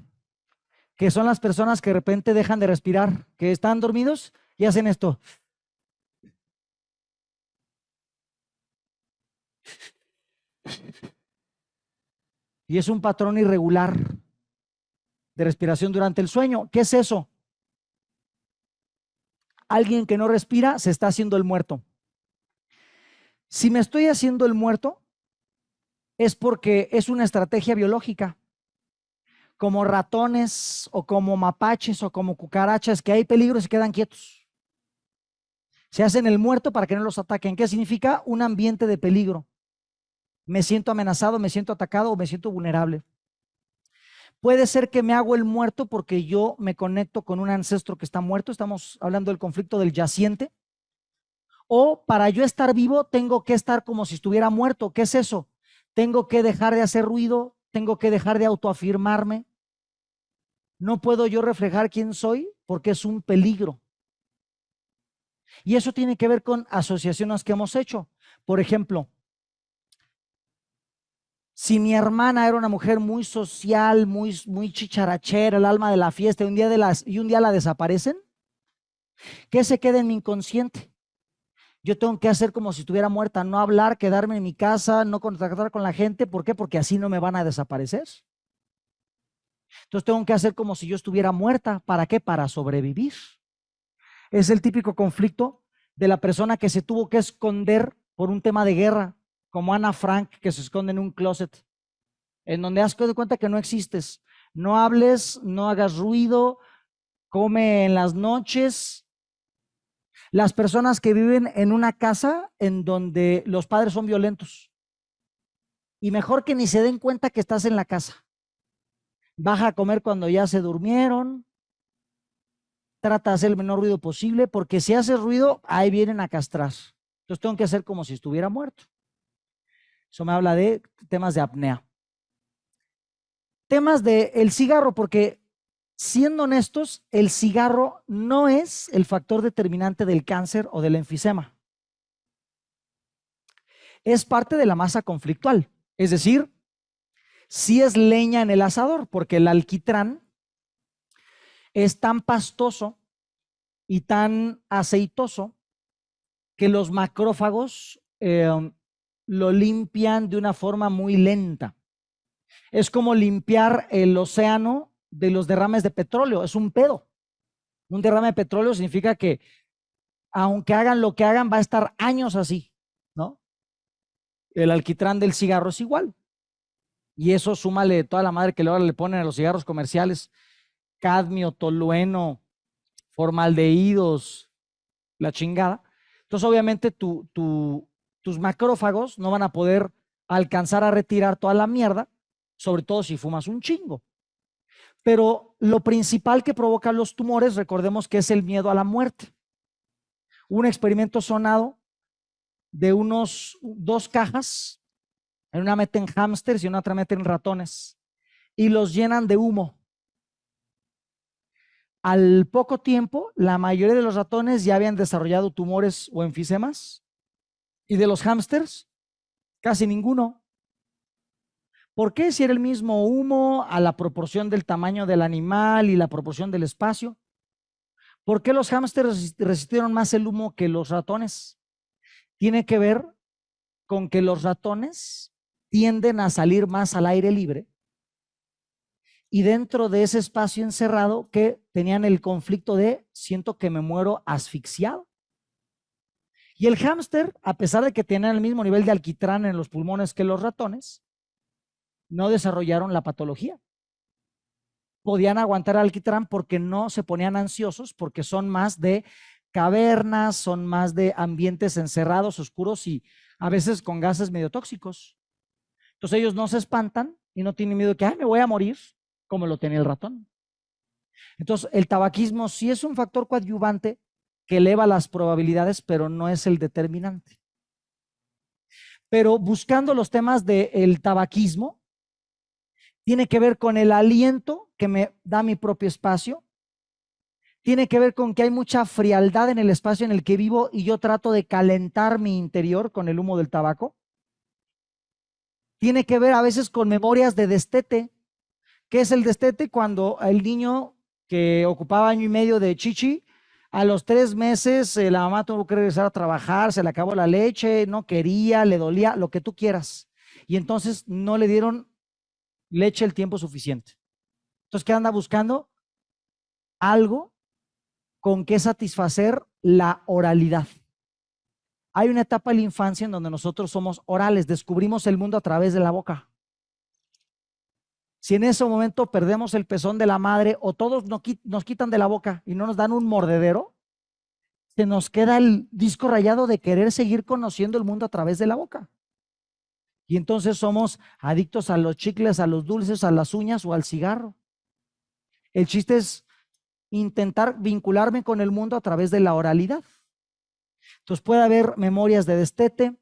que son las personas que de repente dejan de respirar, que están dormidos y hacen esto. Y es un patrón irregular de respiración durante el sueño. ¿Qué es eso? Alguien que no respira se está haciendo el muerto. Si me estoy haciendo el muerto, es porque es una estrategia biológica. Como ratones o como mapaches o como cucarachas, que hay peligro y se quedan quietos. Se hacen el muerto para que no los ataquen. ¿Qué significa? Un ambiente de peligro. Me siento amenazado, me siento atacado o me siento vulnerable. Puede ser que me hago el muerto porque yo me conecto con un ancestro que está muerto. Estamos hablando del conflicto del yaciente. O para yo estar vivo tengo que estar como si estuviera muerto. ¿Qué es eso? Tengo que dejar de hacer ruido, tengo que dejar de autoafirmarme. No puedo yo reflejar quién soy porque es un peligro. Y eso tiene que ver con asociaciones que hemos hecho. Por ejemplo, si mi hermana era una mujer muy social, muy chicharachera, el alma de la fiesta, y un día la desaparecen, ¿qué se queda en mi inconsciente? Yo tengo que hacer como si estuviera muerta, no hablar, quedarme en mi casa, no contactar con la gente. ¿Por qué? Porque así no me van a desaparecer. Entonces tengo que hacer como si yo estuviera muerta. ¿Para qué? Para sobrevivir. Es el típico conflicto de la persona que se tuvo que esconder por un tema de guerra, como Ana Frank, que se esconde en un closet, en donde has dado cuenta que no existes. No hables, no hagas ruido, come en las noches. Las personas que viven en una casa en donde los padres son violentos. Y mejor que ni se den cuenta que estás en la casa. Baja a comer cuando ya se durmieron. Trata de hacer el menor ruido posible, porque si haces ruido, ahí vienen a castrar. Entonces tengo que hacer como si estuviera muerto. Eso me habla de temas de apnea. Temas del cigarro, porque siendo honestos, el cigarro no es el factor determinante del cáncer o del enfisema. Es parte de la masa conflictual. Es decir, sí es leña en el asador, porque el alquitrán es tan pastoso y tan aceitoso que los macrófagos lo limpian de una forma muy lenta. Es como limpiar el océano de los derrames de petróleo, es un pedo. Un derrame de petróleo significa que aunque hagan lo que hagan, va a estar años así, ¿no? El alquitrán del cigarro es igual. Y eso súmale toda la madre que ahora le ponen a los cigarros comerciales, cadmio, tolueno, formaldehídos, la chingada. Entonces, obviamente, tus macrófagos no van a poder alcanzar a retirar toda la mierda, sobre todo si fumas un chingo. Pero lo principal que provoca los tumores, recordemos que es el miedo a la muerte. Un experimento sonado de unos 2 cajas, en una meten hámsters y en otra meten ratones, y los llenan de humo. Al poco tiempo, la mayoría de los ratones ya habían desarrollado tumores o enfisemas, y de los hámsters, casi ninguno. ¿Por qué? Si era el mismo humo a la proporción del tamaño del animal y la proporción del espacio. ¿Por qué los hámsters resistieron más el humo que los ratones? Tiene que ver con que los ratones tienden a salir más al aire libre y dentro de ese espacio encerrado que tenían el conflicto de siento que me muero asfixiado. Y el hámster, a pesar de que tenían el mismo nivel de alquitrán en los pulmones que los ratones, no desarrollaron la patología. Podían aguantar el alquitrán porque no se ponían ansiosos, porque son más de cavernas, son más de ambientes encerrados, oscuros y a veces con gases medio tóxicos. Entonces ellos no se espantan y no tienen miedo de que ay, me voy a morir, como lo tenía el ratón. Entonces el tabaquismo sí es un factor coadyuvante que eleva las probabilidades, pero no es el determinante. Pero buscando los temas del tabaquismo, tiene que ver con el aliento que me da mi propio espacio, tiene que ver con que hay mucha frialdad en el espacio en el que vivo y yo trato de calentar mi interior con el humo del tabaco. Tiene que ver a veces con memorias de destete. ¿Qué es el destete? Cuando el niño que ocupaba 1 año y medio de chichi, a los 3 meses la mamá tuvo que regresar a trabajar, se le acabó la leche, no quería, le dolía, lo que tú quieras. Y entonces no le dieron leche el tiempo suficiente. Entonces, ¿qué anda buscando? Algo con que satisfacer la oralidad. Hay una etapa de la infancia en donde nosotros somos orales, descubrimos el mundo a través de la boca. Si en ese momento perdemos el pezón de la madre o todos nos quitan de la boca y no nos dan un mordedero, se nos queda el disco rayado de querer seguir conociendo el mundo a través de la boca. Y entonces somos adictos a los chicles, a los dulces, a las uñas o al cigarro. El chiste es intentar vincularme con el mundo a través de la oralidad. Entonces puede haber memorias de destete.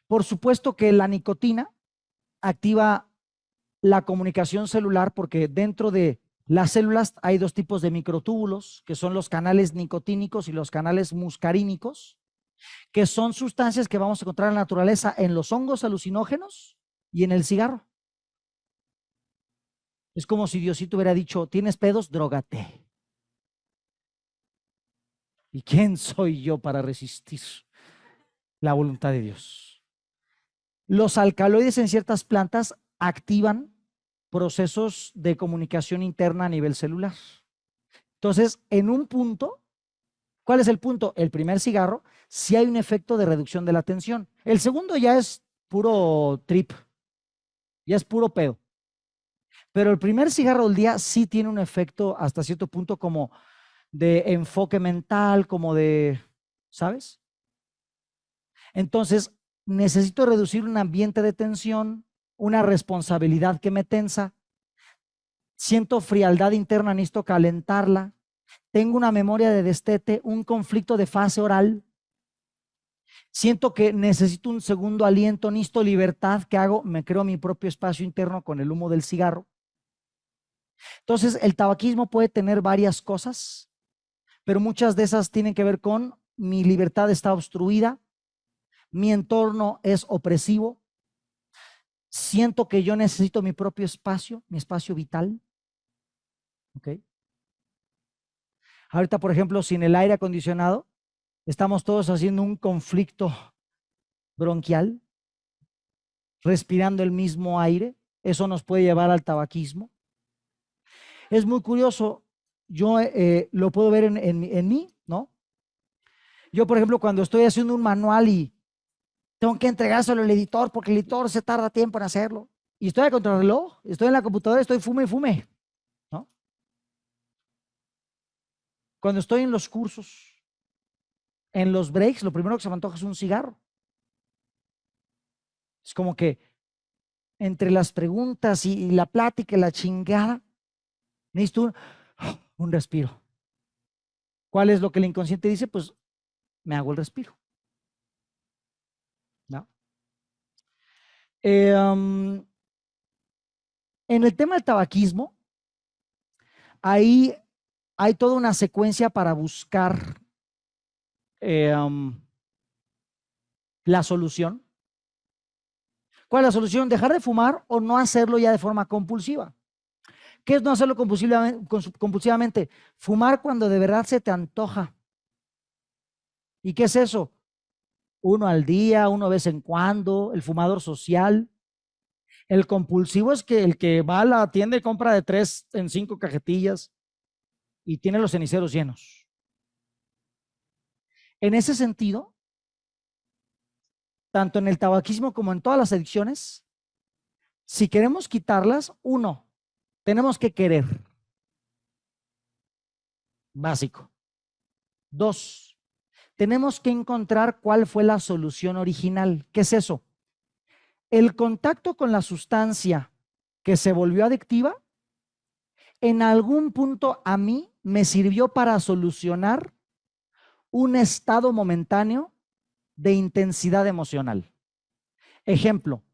Por supuesto que la nicotina activa la comunicación celular porque dentro de las células hay 2 tipos de microtúbulos, que son los canales nicotínicos y los canales muscarínicos, que son sustancias que vamos a encontrar en la naturaleza en los hongos alucinógenos y en el cigarro. Es como si Diosito hubiera dicho, ¿tienes pedos? Drógate. ¿Y quién soy yo para resistir la voluntad de Dios? Los alcaloides en ciertas plantas activan procesos de comunicación interna a nivel celular. Entonces, en un punto, ¿cuál es el punto? El primer cigarro, sí hay un efecto de reducción de la tensión. El segundo ya es puro trip, ya es puro pedo. Pero el primer cigarro del día sí tiene un efecto hasta cierto punto como de enfoque mental, como de, ¿sabes? Entonces, necesito reducir un ambiente de tensión, una responsabilidad que me tensa, siento frialdad interna, necesito calentarla, tengo una memoria de destete, un conflicto de fase oral, Siento que necesito un segundo aliento, necesito libertad. ¿Qué hago? Me creo mi propio espacio interno con el humo del cigarro. Entonces, el tabaquismo puede tener varias cosas, pero muchas de esas tienen que ver con mi libertad está obstruida, mi entorno es opresivo, siento que yo necesito mi propio espacio, mi espacio vital. ¿Ok? Ahorita, por ejemplo, sin el aire acondicionado, estamos todos haciendo un conflicto bronquial, respirando el mismo aire. Eso nos puede llevar al tabaquismo. Es muy curioso, yo lo puedo ver en mí, ¿no? Yo, por ejemplo, cuando estoy haciendo un manual y tengo que entregárselo al editor porque el editor se tarda tiempo en hacerlo, y estoy a contrarreloj, estoy en la computadora, estoy fume y fume, ¿no? Cuando estoy en los cursos, en los breaks, lo primero que se me antoja es un cigarro. Es como que entre las preguntas y la plática y la chingada, necesito un respiro. ¿Cuál es lo que el inconsciente dice? Pues me hago el respiro, ¿no? En el tema del tabaquismo, ahí hay toda una secuencia para buscar la solución. ¿Cuál es la solución? Dejar de fumar o no hacerlo ya de forma compulsiva. ¿Qué es no hacerlo compulsivamente? Fumar cuando de verdad se te antoja. ¿Y qué es eso? Uno al día, uno de vez en cuando, el fumador social. El compulsivo es que el que va a la tienda y compra de 3 en 5 cajetillas y tiene los ceniceros llenos. En ese sentido, tanto en el tabaquismo como en todas las adicciones, si queremos quitarlas, uno, tenemos que querer. Básico. Dos, tenemos que encontrar cuál fue la solución original. ¿Qué es eso? El contacto con la sustancia que se volvió adictiva, en algún punto a mí me sirvió para solucionar un estado momentáneo de intensidad emocional. Ejemplo,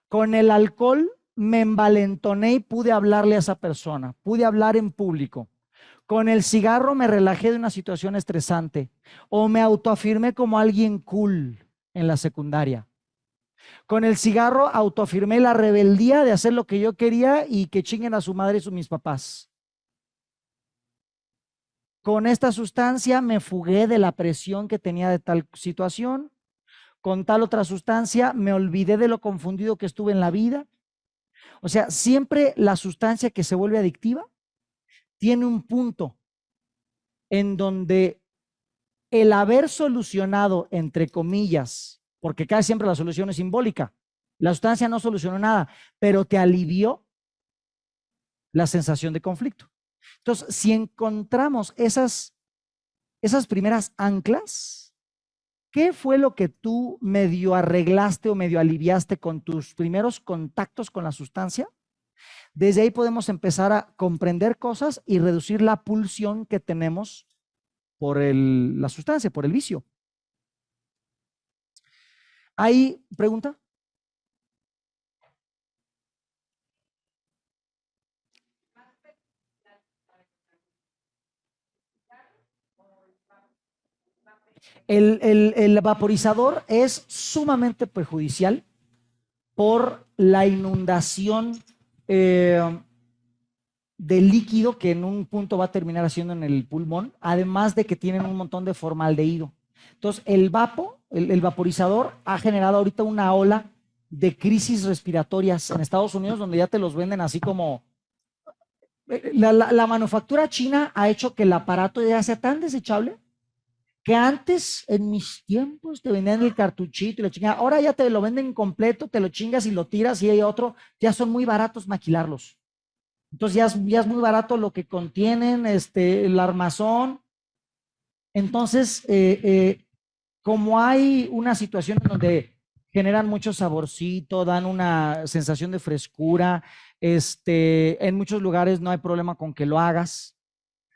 con el alcohol me envalentoné y pude hablarle a esa persona, pude hablar en público. Con el cigarro me relajé de una situación estresante o me autoafirmé como alguien cool en la secundaria. Con el cigarro autoafirmé la rebeldía de hacer lo que yo quería y que chinguen a su madre y mis papás. Con esta sustancia me fugué de la presión que tenía de tal situación. Con tal otra sustancia me olvidé de lo confundido que estuve en la vida. O sea, siempre la sustancia que se vuelve adictiva tiene un punto en donde el haber solucionado, entre comillas, porque casi siempre la solución es simbólica, la sustancia no solucionó nada, pero te alivió la sensación de conflicto. Entonces, si encontramos esas primeras anclas, ¿qué fue lo que tú medio arreglaste o medio aliviaste con tus primeros contactos con la sustancia? Desde ahí podemos empezar a comprender cosas y reducir la pulsión que tenemos por la sustancia, por el vicio. ¿Hay pregunta? El vaporizador es sumamente perjudicial por la inundación de líquido que en un punto va a terminar haciendo en el pulmón, además de que tienen un montón de formaldehído. Entonces, el vaporizador ha generado ahorita una ola de crisis respiratorias en Estados Unidos, donde ya te los venden así como... La manufactura china ha hecho que el aparato ya sea tan desechable que antes, en mis tiempos, te vendían el cartuchito y la chingada. Ahora ya te lo venden completo, te lo chingas y lo tiras y hay otro. Ya son muy baratos maquilarlos. Entonces ya es muy barato lo que contienen, el armazón. Entonces, como hay una situación en donde generan mucho saborcito, dan una sensación de frescura, en muchos lugares no hay problema con que lo hagas.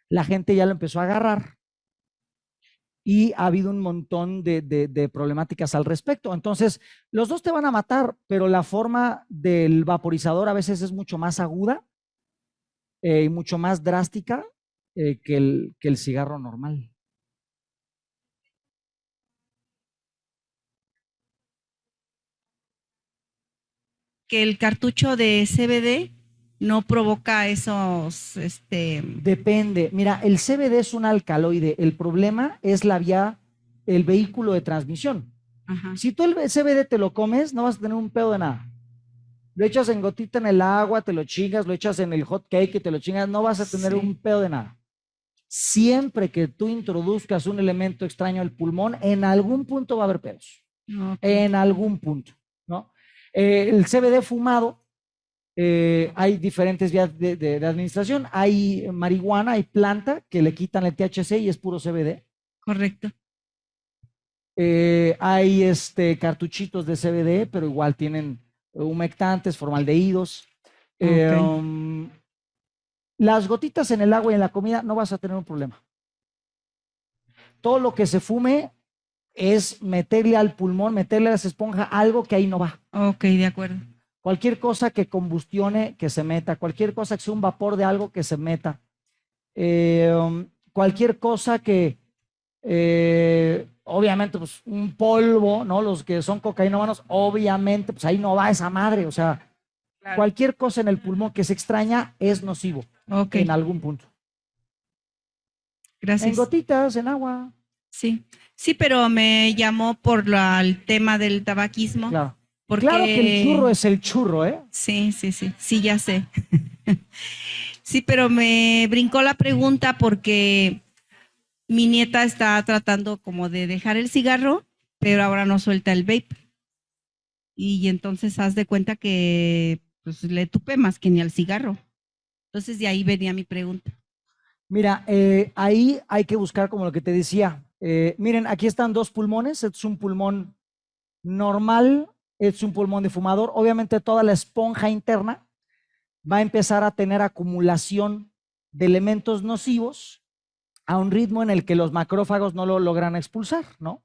La gente ya lo empezó a agarrar. y ha habido un montón de problemáticas al respecto. Entonces, los dos te van a matar, pero la forma del vaporizador a veces es mucho más aguda y mucho más drástica que el cigarro normal. Que el cartucho de CBD no provoca esos, Depende. Mira, el CBD es un alcaloide. El problema es la vía, el vehículo de transmisión. Ajá. Si tú el CBD te lo comes, no vas a tener un pedo de nada. Lo echas en gotita en el agua, te lo chingas, lo echas en el hot cake y te lo chingas, no vas a tener un pedo de nada. Siempre que tú introduzcas un elemento extraño al pulmón, en algún punto va a haber pedos. Okay. En algún punto, ¿no? El CBD fumado, hay diferentes vías de administración. Hay marihuana, hay planta que le quitan el THC y es puro CBD. Correcto. Hay cartuchitos de CBD, pero igual tienen humectantes, formaldehídos. Okay. Las gotitas en el agua y en la comida no vas a tener un problema. Todo lo que se fume es meterle al pulmón, meterle a esa esponja algo que ahí no va. Ok, de acuerdo. Cualquier cosa que combustione, que se meta. Cualquier cosa que sea un vapor de algo, que se meta. Cualquier cosa que, obviamente, pues un polvo, ¿no? Los que son cocainómanos, obviamente, pues ahí no va esa madre. O sea, claro, cualquier cosa en el pulmón que se extraña es nocivo. Okay. En algún punto. Gracias. En gotitas, en agua. Sí, sí, pero me llamó por el tema del tabaquismo. Claro. Porque... Claro que el churro es el churro, ¿eh? Sí, ya sé. Sí, pero me brincó la pregunta porque mi nieta está tratando como de dejar el cigarro, pero ahora no suelta el vape. Y entonces haz de cuenta que pues, le tupe más que ni al cigarro. Entonces de ahí venía mi pregunta. Mira, ahí hay que buscar como lo que te decía. Miren, aquí están dos pulmones. Este es un pulmón normal, es un pulmón de fumador. Obviamente toda la esponja interna va a empezar a tener acumulación de elementos nocivos a un ritmo en el que los macrófagos no lo logran expulsar, ¿no?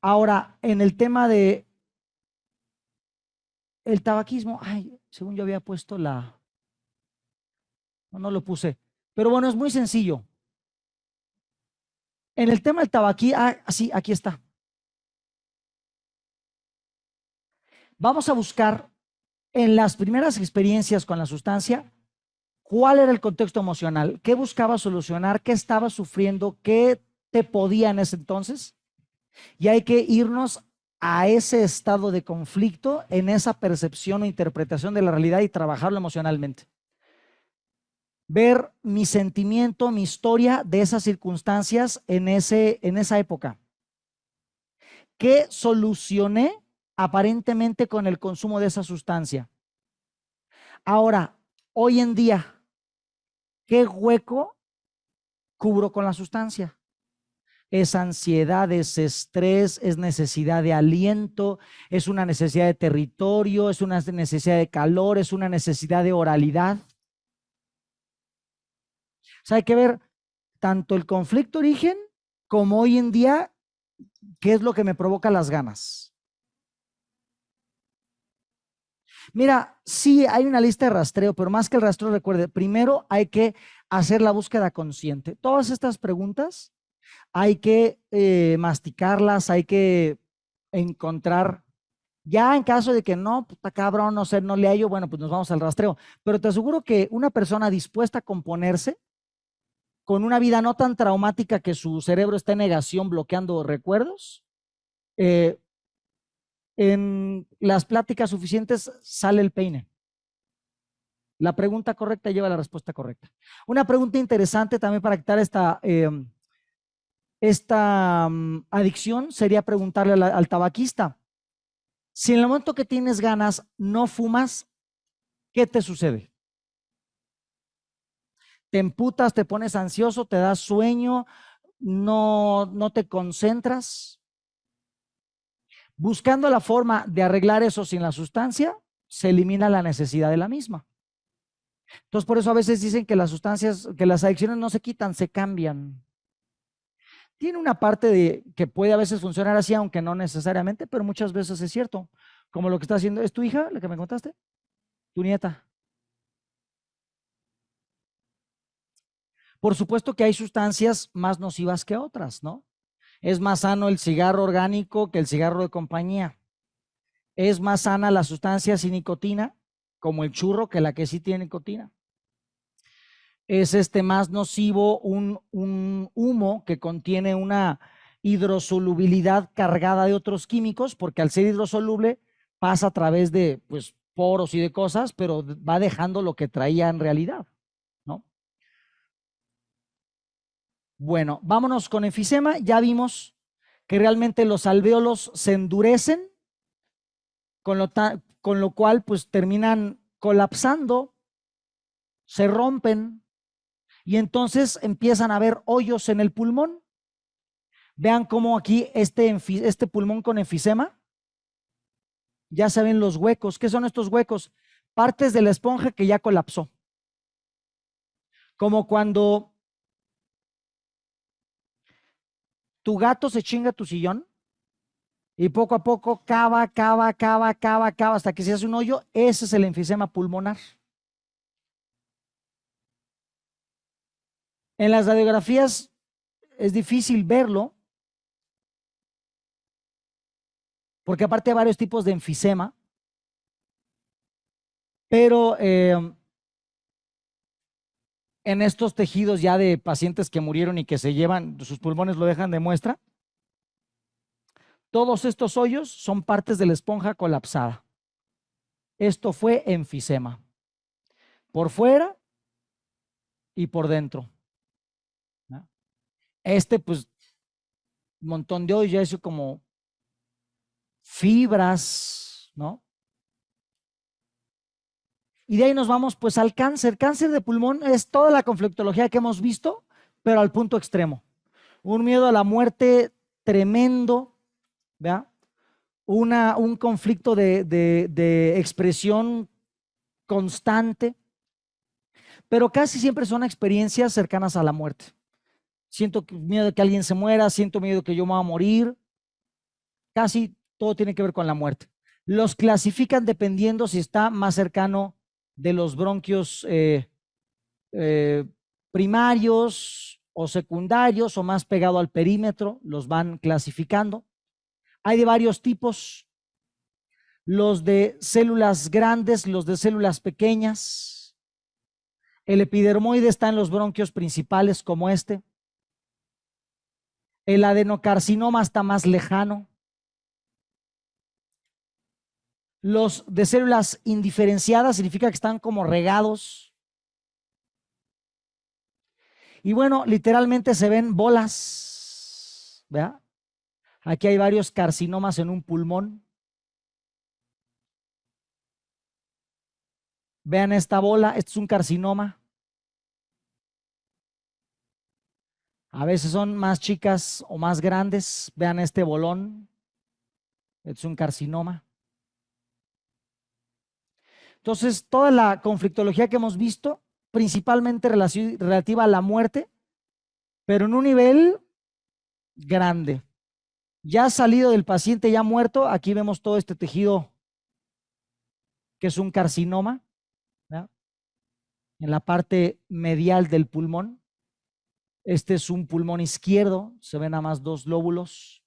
Ahora, en el tema de el tabaquismo, ay, según yo había puesto no lo puse, pero bueno, es muy sencillo. En el tema del tabaquismo, sí, aquí está. Vamos a buscar en las primeras experiencias con la sustancia, ¿cuál era el contexto emocional? ¿Qué buscaba solucionar? ¿Qué estaba sufriendo? ¿Qué te podía en ese entonces? Y hay que irnos a ese estado de conflicto, en esa percepción o interpretación de la realidad y trabajarlo emocionalmente. Ver mi sentimiento, mi historia de esas circunstancias en esa época. ¿Qué solucioné aparentemente con el consumo de esa sustancia? Ahora, hoy en día, ¿qué hueco cubro con la sustancia? Es ansiedad, es estrés, es necesidad de aliento, es una necesidad de territorio, es una necesidad de calor, es una necesidad de oralidad. O sea, hay que ver tanto el conflicto origen como hoy en día, qué es lo que me provoca las ganas. Mira, sí hay una lista de rastreo, pero más que el rastreo, recuerde, primero hay que hacer la búsqueda consciente. Todas estas preguntas hay que masticarlas, hay que encontrar, ya en caso de que no, puta cabrón, no sé, no le hallo, bueno, pues nos vamos al rastreo. Pero te aseguro que una persona dispuesta a componerse con una vida no tan traumática que su cerebro está en negación bloqueando recuerdos, en las pláticas suficientes sale el peine. La pregunta correcta lleva la respuesta correcta. Una pregunta interesante también para quitar esta adicción sería preguntarle al tabaquista, si en el momento que tienes ganas no fumas, ¿qué te sucede? ¿Te emputas, te pones ansioso, te das sueño, no te concentras? Buscando la forma de arreglar eso sin la sustancia, se elimina la necesidad de la misma. Entonces, por eso a veces dicen que las sustancias, que las adicciones no se quitan, se cambian. Tiene una parte de que puede a veces funcionar así, aunque no necesariamente, pero muchas veces es cierto. Como lo que está haciendo, ¿es tu hija la que me contaste? ¿Tu nieta? Por supuesto que hay sustancias más nocivas que otras, ¿no? Es más sano el cigarro orgánico que el cigarro de compañía. Es más sana la sustancia sin nicotina, como el churro, que la que sí tiene nicotina. Es más nocivo un humo que contiene una hidrosolubilidad cargada de otros químicos, porque al ser hidrosoluble pasa a través de pues, poros y de cosas, pero va dejando lo que traía en realidad, ¿no? Bueno, vámonos con enfisema. Ya vimos que realmente los alvéolos se endurecen, con lo cual pues terminan colapsando, se rompen y entonces empiezan a haber hoyos en el pulmón. Vean cómo aquí este pulmón con enfisema, ya se ven los huecos. ¿Qué son estos huecos? Partes de la esponja que ya colapsó. Como cuando tu gato se chinga tu sillón y poco a poco cava hasta que se hace un hoyo. Ese es el enfisema pulmonar. En las radiografías es difícil verlo, porque aparte hay varios tipos de enfisema, pero en estos tejidos ya de pacientes que murieron y que se llevan, sus pulmones lo dejan de muestra, todos estos hoyos son partes de la esponja colapsada. Esto fue enfisema, por fuera y por dentro. Pues, un montón de hoyos, ya eso como fibras, ¿no? Y de ahí nos vamos pues al cáncer. Cáncer de pulmón es toda la conflictología que hemos visto, pero al punto extremo. Un miedo a la muerte tremendo, ¿verdad? Un conflicto de expresión constante, pero casi siempre son experiencias cercanas a la muerte. Siento miedo de que alguien se muera, siento miedo de que yo me voy a morir. Casi todo tiene que ver con la muerte. Los clasifican dependiendo si está más cercano de los bronquios primarios o secundarios o más pegado al perímetro, los van clasificando. Hay de varios tipos, los de células grandes, los de células pequeñas. El epidermoide está en los bronquios principales como este. El adenocarcinoma está más lejano. Los de células indiferenciadas significa que están como regados. Y bueno, literalmente se ven bolas, ¿verdad? Aquí hay varios carcinomas en un pulmón. Vean esta bola, este es un carcinoma. A veces son más chicas o más grandes. Vean este bolón, este es un carcinoma. Entonces, toda la conflictología que hemos visto, principalmente relativa a la muerte, pero en un nivel grande. Ya salido del paciente ya muerto, aquí vemos todo este tejido que es un carcinoma, ¿verdad? En la parte medial del pulmón. Este es un pulmón izquierdo, se ven nada más 2 lóbulos.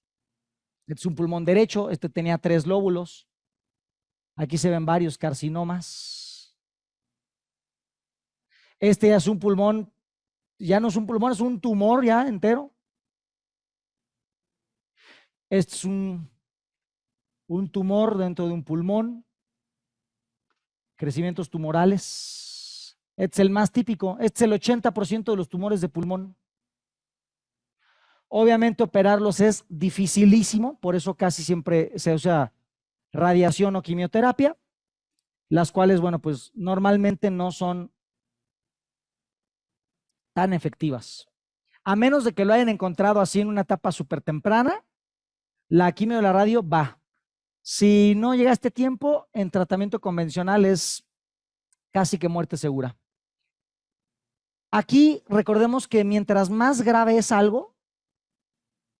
Este es un pulmón derecho, este tenía 3 lóbulos. Aquí se ven varios carcinomas. Este ya es un pulmón, ya no es un pulmón, es un tumor ya entero. Este es un tumor dentro de un pulmón. Crecimientos tumorales. Este es el más típico. Este es el 80% de los tumores de pulmón. Obviamente operarlos es dificilísimo, por eso casi siempre se usa radiación o quimioterapia, las cuales, bueno, pues normalmente no son tan efectivas. A menos de que lo hayan encontrado así en una etapa súper temprana, la quimio de la radio va. Si no llega a este tiempo, en tratamiento convencional es casi que muerte segura. Aquí recordemos que mientras más grave es algo,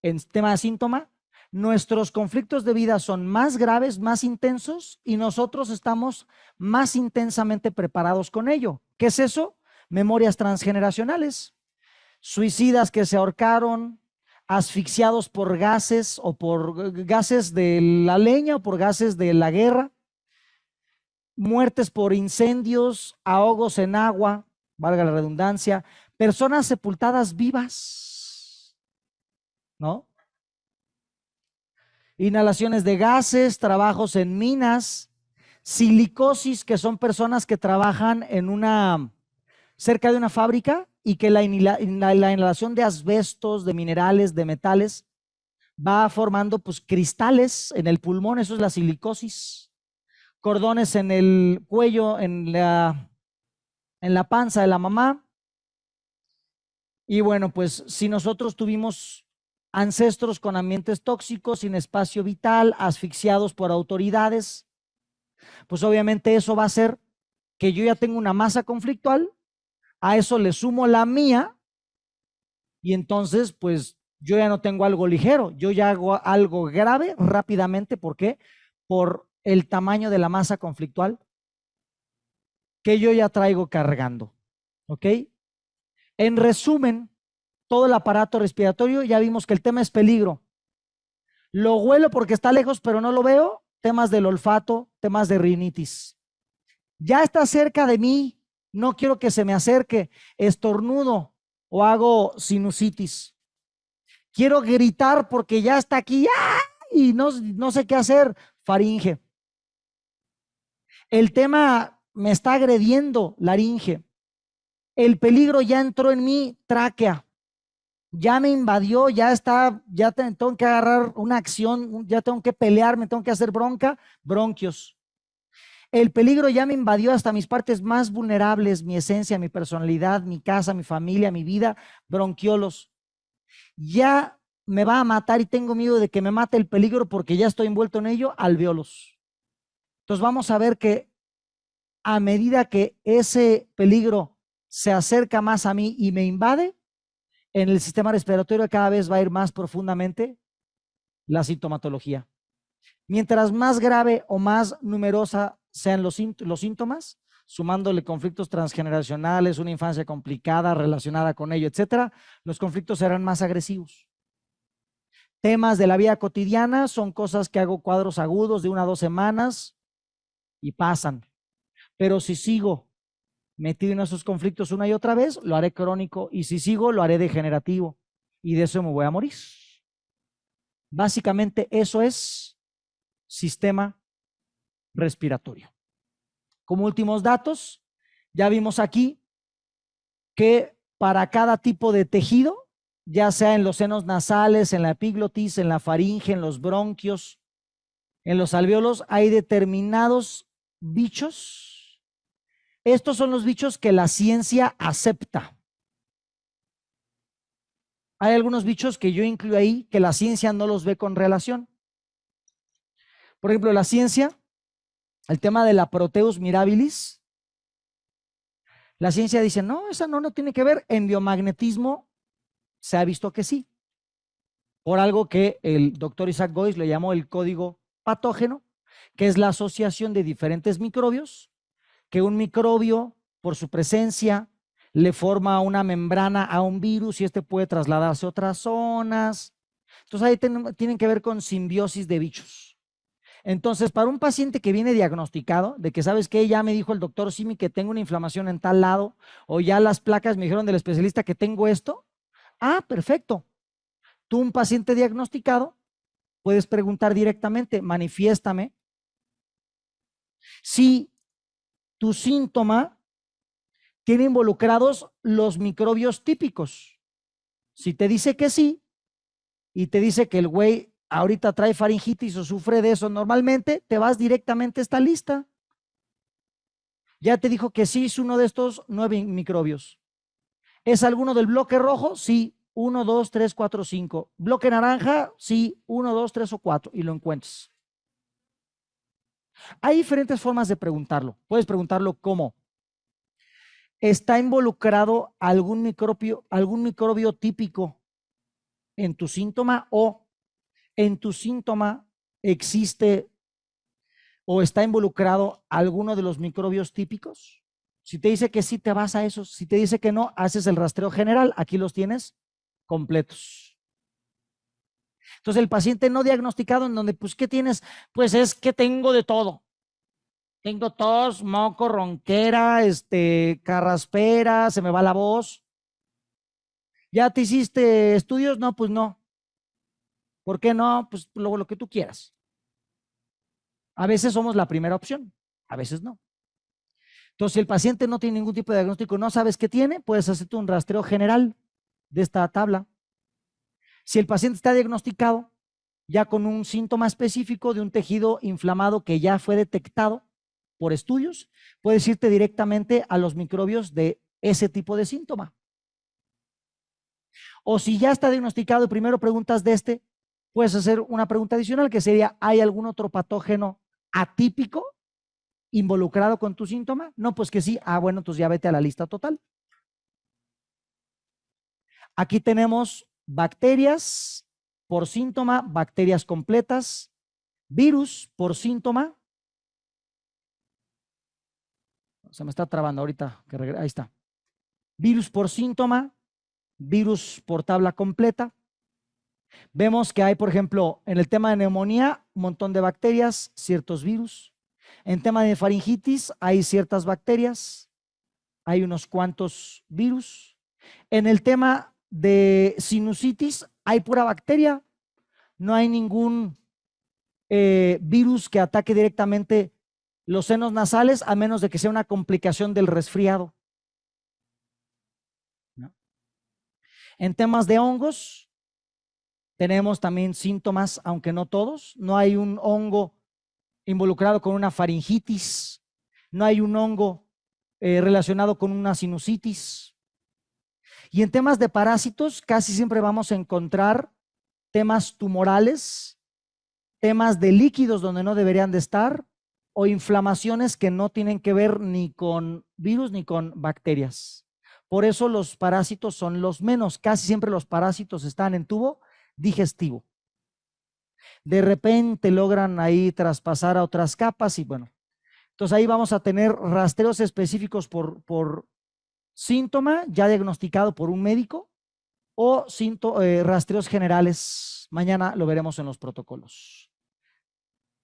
en tema de síntoma, nuestros conflictos de vida son más graves, más intensos y nosotros estamos más intensamente preparados con ello. ¿Qué es eso? Memorias transgeneracionales, suicidas que se ahorcaron, asfixiados por gases o por gases de la leña o por gases de la guerra, muertes por incendios, ahogos en agua, valga la redundancia, personas sepultadas vivas, ¿no? Inhalaciones de gases, trabajos en minas, silicosis, que son personas que trabajan cerca de una fábrica y que la inhalación de asbestos, de minerales, de metales, va formando pues cristales en el pulmón, eso es la silicosis. Cordones en el cuello, en la panza de la mamá. Y bueno, pues si nosotros tuvimos ancestros con ambientes tóxicos, sin espacio vital, asfixiados por autoridades, pues obviamente eso va a hacer que yo ya tengo una masa conflictual, a eso le sumo la mía y entonces pues yo ya no tengo algo ligero, yo ya hago algo grave rápidamente. ¿Por qué? Por el tamaño de la masa conflictual que yo ya traigo cargando, ¿ok? En resumen, todo el aparato respiratorio, ya vimos que el tema es peligro. Lo huelo porque está lejos, pero no lo veo. Temas del olfato, temas de rinitis. Ya está cerca de mí, no quiero que se me acerque, estornudo o hago sinusitis. Quiero gritar porque ya está aquí y no sé qué hacer, faringe. El tema me está agrediendo, laringe. El peligro ya entró en mí, tráquea. Ya me invadió, ya tengo que agarrar una acción, ya tengo que pelear, me tengo que hacer bronca, bronquios. El peligro ya me invadió hasta mis partes más vulnerables, mi esencia, mi personalidad, mi casa, mi familia, mi vida, bronquiolos. Ya me va a matar y tengo miedo de que me mate el peligro porque ya estoy envuelto en ello, alveolos. Entonces vamos a ver que a medida que ese peligro se acerca más a mí y me invade, en el sistema respiratorio cada vez va a ir más profundamente la sintomatología. Mientras más grave o más numerosa sean los síntomas, sumándole conflictos transgeneracionales, una infancia complicada relacionada con ello, etcétera, los conflictos serán más agresivos. Temas de la vida cotidiana son cosas que hago cuadros agudos de 1 a 2 semanas y pasan. Pero si sigo metido en esos conflictos una y otra vez, lo haré crónico, y si sigo, lo haré degenerativo, y de eso me voy a morir. Básicamente eso es sistema respiratorio. Como últimos datos, ya vimos aquí que para cada tipo de tejido, ya sea en los senos nasales, en la epiglotis, en la faringe, en los bronquios, en los alvéolos, hay determinados bichos. Estos son los bichos que la ciencia acepta. Hay algunos bichos que yo incluyo ahí que la ciencia no los ve con relación. Por ejemplo, la ciencia, el tema de la Proteus mirabilis, la ciencia dice, no, esa no tiene que ver. En biomagnetismo se ha visto que sí, por algo que el doctor Isaac Gois le llamó el código patógeno, que es la asociación de diferentes microbios, que un microbio, por su presencia, le forma una membrana a un virus y este puede trasladarse a otras zonas. Entonces ahí tienen que ver con simbiosis de bichos. Entonces, para un paciente que viene diagnosticado, de que sabes que ya me dijo el doctor Simi que tengo una inflamación en tal lado, o ya las placas me dijeron del especialista que tengo esto, perfecto. Tú, un paciente diagnosticado, puedes preguntar directamente, manifiéstame si tu síntoma tiene involucrados los microbios típicos. Si te dice que sí, y te dice que el güey ahorita trae faringitis o sufre de eso normalmente, te vas directamente a esta lista. Ya te dijo que sí es uno de estos 9 microbios. ¿Es alguno del bloque rojo? Sí, 1, 2, 3, 4, 5. ¿Bloque naranja? Sí, 1, 2, 3 o 4 y lo encuentras. Hay diferentes formas de preguntarlo. Puedes preguntarlo como, ¿está involucrado algún microbio típico en tu síntoma o en tu síntoma existe o está involucrado alguno de los microbios típicos. Si te dice que sí, te vas a esos. Si te dice que no, haces el rastreo general. Aquí los tienes completos. Entonces el paciente no diagnosticado en donde, pues, ¿qué tienes? Pues es que tengo de todo. Tengo tos, moco, ronquera, carraspera, se me va la voz. ¿Ya te hiciste estudios? No, pues no. ¿Por qué no? Pues luego lo que tú quieras. A veces somos la primera opción, a veces no. Entonces, si el paciente no tiene ningún tipo de diagnóstico, no sabes qué tiene, puedes hacerte un rastreo general de esta tabla. Si el paciente está diagnosticado ya con un síntoma específico de un tejido inflamado que ya fue detectado por estudios, puedes irte directamente a los microbios de ese tipo de síntoma. O si ya está diagnosticado y primero preguntas de puedes hacer una pregunta adicional que sería, ¿hay algún otro patógeno atípico involucrado con tu síntoma? No, pues que sí. Ah, bueno, entonces ya vete a la lista total. Aquí tenemos bacterias por síntoma, bacterias completas, virus por síntoma. Se me está trabando ahorita. Ahí está. Virus por síntoma, virus por tabla completa. Vemos que hay, por ejemplo, en el tema de neumonía, un montón de bacterias, ciertos virus. En tema de faringitis hay ciertas bacterias, hay unos cuantos virus. En el tema de sinusitis hay pura bacteria, no hay ningún virus que ataque directamente los senos nasales, a menos de que sea una complicación del resfriado. ¿No? En temas de hongos, tenemos también síntomas, aunque no todos. No hay un hongo involucrado con una faringitis, no hay un hongo relacionado con una sinusitis. Y en temas de parásitos, casi siempre vamos a encontrar temas tumorales, temas de líquidos donde no deberían de estar, o inflamaciones que no tienen que ver ni con virus ni con bacterias. Por eso los parásitos son los menos. Casi siempre los parásitos están en tubo digestivo. De repente logran ahí traspasar a otras capas y bueno. Entonces ahí vamos a tener rastreos específicos por síntoma ya diagnosticado por un médico o rastreos generales. Mañana lo veremos en los protocolos.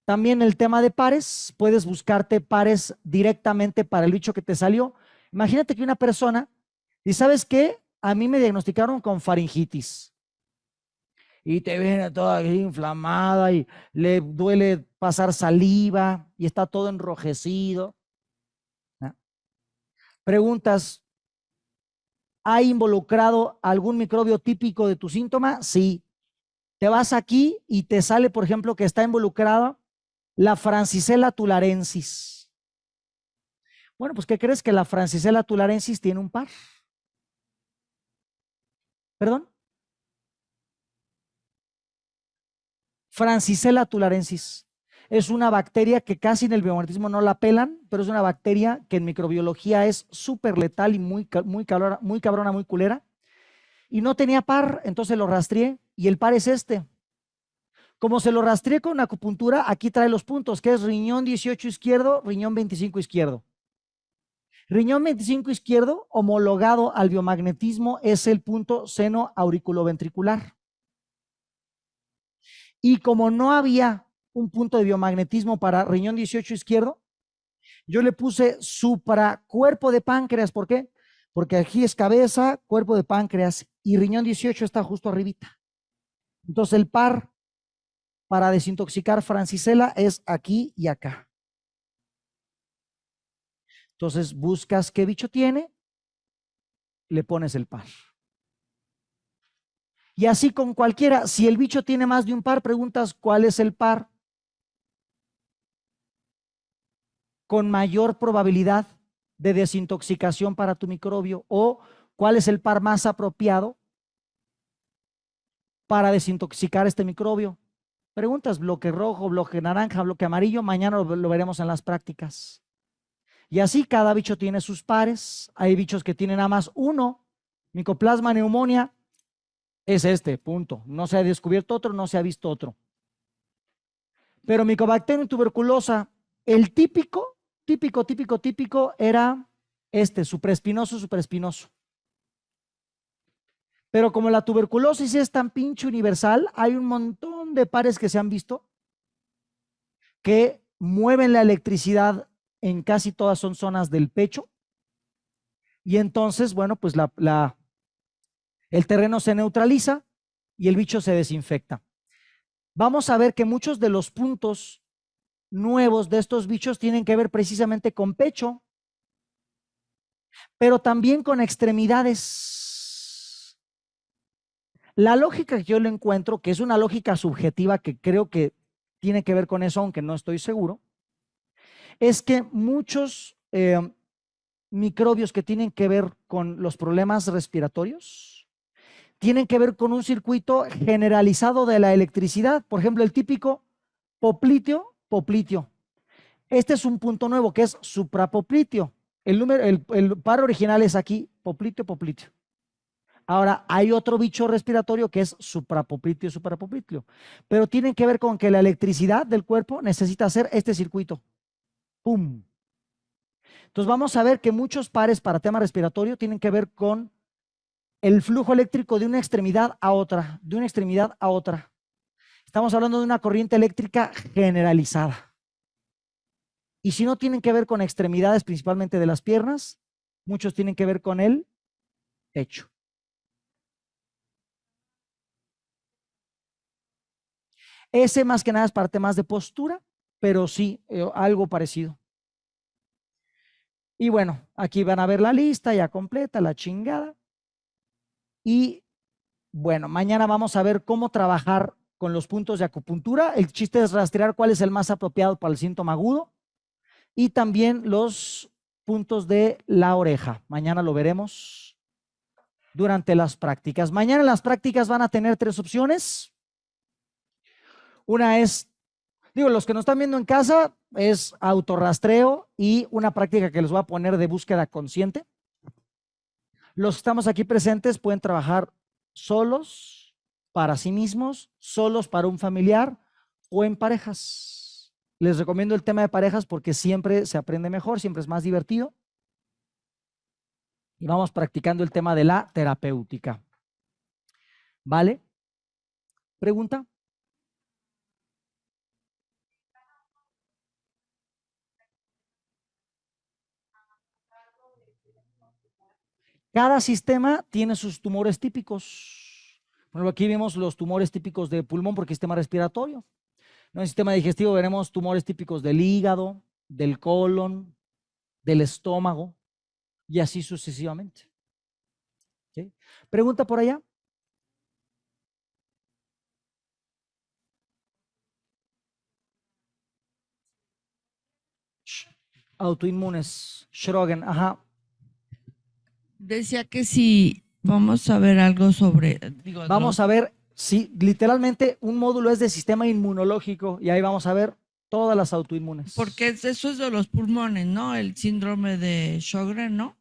También el tema de pares, puedes buscarte pares directamente para el bicho que te salió. Imagínate que una persona, y ¿sabes qué? A mí me diagnosticaron con faringitis. Y te viene toda inflamada y le duele pasar saliva y está todo enrojecido. ¿No? Preguntas, ¿ha involucrado algún microbio típico de tu síntoma? Sí. Te vas aquí y te sale, por ejemplo, que está involucrada la Francisella tularensis. Bueno, pues ¿qué crees? Que la Francisella tularensis tiene un par. ¿Perdón? Francisella tularensis. Es una bacteria que casi en el biomagnetismo no la pelan, pero es una bacteria que en microbiología es súper letal y muy cabrona, muy culera. Y no tenía par, entonces lo rastreé y el par es este. Como se lo rastreé con acupuntura, aquí trae los puntos, que es riñón 18 izquierdo, riñón 25 izquierdo. Riñón 25 izquierdo, homologado al biomagnetismo, es el punto seno auriculoventricular. Y como no había un punto de biomagnetismo para riñón 18 izquierdo, yo le puse supracuerpo de páncreas. ¿Por qué? Porque aquí es cabeza, cuerpo de páncreas y riñón 18 está justo arribita. Entonces el par para desintoxicar Francisella es aquí y acá. Entonces buscas qué bicho tiene, le pones el par. Y así con cualquiera, si el bicho tiene más de un par, preguntas cuál es el par con mayor probabilidad de desintoxicación para tu microbio o cuál es el par más apropiado para desintoxicar este microbio. Preguntas, bloque rojo, bloque naranja, bloque amarillo, mañana lo veremos en las prácticas. Y así cada bicho tiene sus pares. Hay bichos que tienen nada más uno, Mycoplasma pneumonia, Es este, punto. No se ha descubierto otro, no se ha visto otro. Pero Mycobacterium tuberculosa, el típico era este, supraespinoso, supraespinoso. Pero como la tuberculosis es tan pinche universal, hay un montón de pares que se han visto que mueven la electricidad en casi todas son zonas del pecho. Y entonces, bueno, pues el terreno se neutraliza y el bicho se desinfecta. Vamos a ver que muchos de los puntos nuevos de estos bichos tienen que ver precisamente con pecho, pero también con extremidades. La lógica que yo le encuentro, que es una lógica subjetiva que creo que tiene que ver con eso, aunque no estoy seguro, es que muchos microbios que tienen que ver con los problemas respiratorios tienen que ver con un circuito generalizado de la electricidad. Por ejemplo, el típico popliteo. Este es un punto nuevo que es suprapopliteo. El par original es aquí, popliteo. Ahora, hay otro bicho respiratorio que es suprapopliteo. Pero tienen que ver con que la electricidad del cuerpo necesita hacer este circuito. ¡Pum! Entonces vamos a ver que muchos pares para tema respiratorio tienen que ver con el flujo eléctrico de una extremidad a otra, Estamos hablando de una corriente eléctrica generalizada. Y si no tienen que ver con extremidades, principalmente de las piernas, muchos tienen que ver con el pecho. Ese más que nada es parte más de postura, pero sí, algo parecido. Y bueno, aquí van a ver la lista ya completa, la chingada. Y bueno, mañana vamos a ver cómo trabajar con los puntos de acupuntura. El chiste es rastrear cuál es el más apropiado para el síntoma agudo y también los puntos de la oreja. Mañana lo veremos durante las prácticas. Mañana las prácticas van a tener 3 opciones. Una es, los que nos están viendo en casa es autorrastreo y una práctica que les voy a poner de búsqueda consciente. Los que estamos aquí presentes pueden trabajar solos, para sí mismos, solos para un familiar o en parejas. Les recomiendo el tema de parejas porque siempre se aprende mejor, siempre es más divertido. Y vamos practicando el tema de la terapéutica. ¿Vale? ¿Pregunta? Cada sistema tiene sus tumores típicos. Bueno, aquí vemos los tumores típicos de pulmón porque es sistema respiratorio. En el sistema digestivo veremos tumores típicos del hígado, del colon, del estómago y así sucesivamente. ¿Sí? ¿Pregunta por allá? Autoinmunes, Schrögen, ajá. Decía que si vamos a ver algo sobre, Vamos a ver, sí, literalmente un módulo es de sistema inmunológico y ahí vamos a ver todas las autoinmunes. porque eso es de los pulmones, ¿no? El síndrome de Sjögren, ¿no?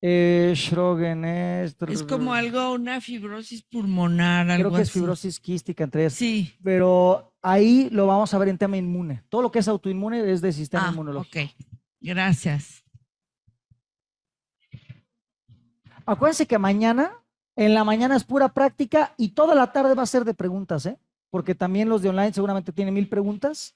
Schrögen Es como algo, una fibrosis pulmonar, algo creo que es así. fibrosis quística entre esas. Sí. Pero ahí lo vamos a ver en tema inmune. Todo lo que es autoinmune es de sistema inmunológico. Ok, gracias. Acuérdense que mañana, en la mañana es pura práctica y toda la tarde va a ser de preguntas, ¿eh? Porque también los de online seguramente tienen 1000 preguntas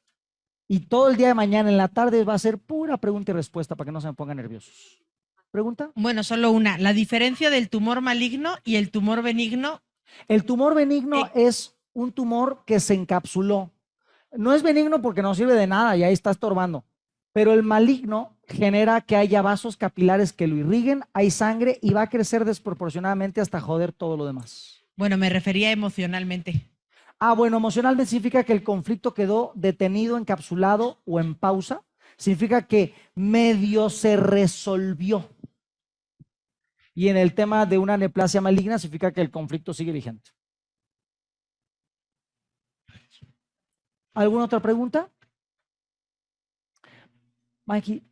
y todo el día de mañana en la tarde va a ser pura pregunta y respuesta para que no se me pongan nerviosos. ¿Pregunta? Bueno, solo una. La diferencia del tumor maligno y el tumor benigno. El tumor benigno es un tumor que se encapsuló. No es benigno porque no sirve de nada y ahí está estorbando. Pero el maligno genera que haya vasos capilares que lo irriguen, hay sangre y va a crecer desproporcionadamente hasta joder todo lo demás. Bueno, me refería emocionalmente. Bueno, emocionalmente significa que el conflicto quedó detenido, encapsulado o en pausa. Significa que medio se resolvió. Y en el tema de una neoplasia maligna significa que el conflicto sigue vigente. ¿Alguna otra pregunta? Mikey.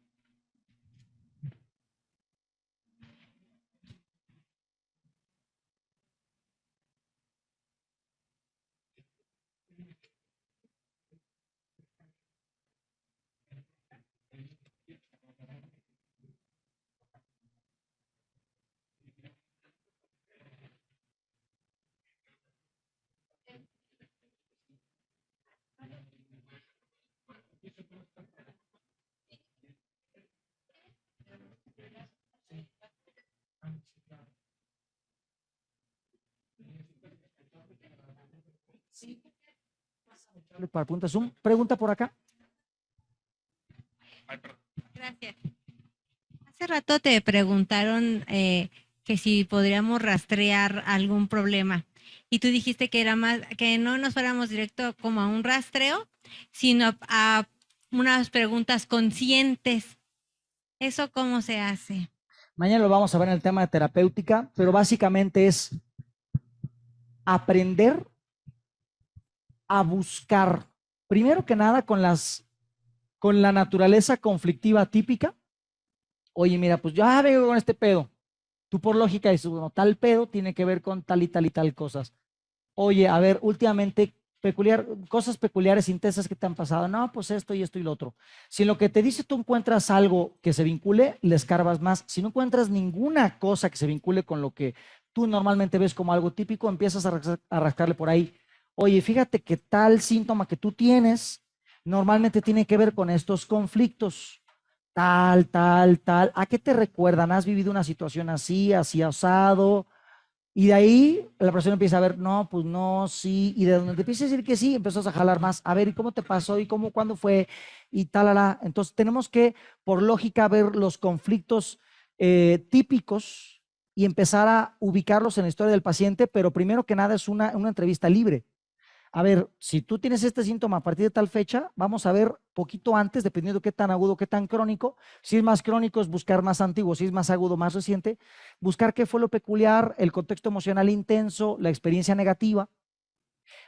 Para preguntas Zoom. Pregunta por acá. Gracias. Hace rato te preguntaron que si podríamos rastrear algún problema y tú dijiste que era más, que no nos fuéramos directo como a un rastreo, sino a unas preguntas conscientes. ¿Eso cómo se hace? Mañana lo vamos a ver en el tema de terapéutica, pero básicamente es aprender a buscar, primero que nada, con la naturaleza conflictiva típica. Oye, mira, pues yo vengo con este pedo. Tú por lógica dices, bueno, tal pedo tiene que ver con tal y tal y tal cosas. Oye, a ver, últimamente cosas peculiares, intensas que te han pasado. No, pues esto y esto y lo otro. Si en lo que te dice tú encuentras algo que se vincule, le escarbas más. Si no encuentras ninguna cosa que se vincule con lo que tú normalmente ves como algo típico, empiezas a rascarle por ahí. Oye, fíjate que tal síntoma que tú tienes normalmente tiene que ver con estos conflictos. Tal, tal, tal. ¿A qué te recuerdan? ¿Has vivido una situación así, así asado? Y de ahí la persona empieza a ver, no, pues no, sí. Y de donde te empieza a decir que sí, empiezas a jalar más. A ver, ¿y cómo te pasó? ¿Y cómo, cuándo fue? Y tal. Entonces tenemos que, por lógica, ver los conflictos típicos y empezar a ubicarlos en la historia del paciente, pero primero que nada es una entrevista libre. A ver, si tú tienes este síntoma a partir de tal fecha, vamos a ver poquito antes, dependiendo de qué tan agudo, qué tan crónico. Si es más crónico, es buscar más antiguo. Si es más agudo, más reciente, buscar qué fue lo peculiar, el contexto emocional intenso, la experiencia negativa,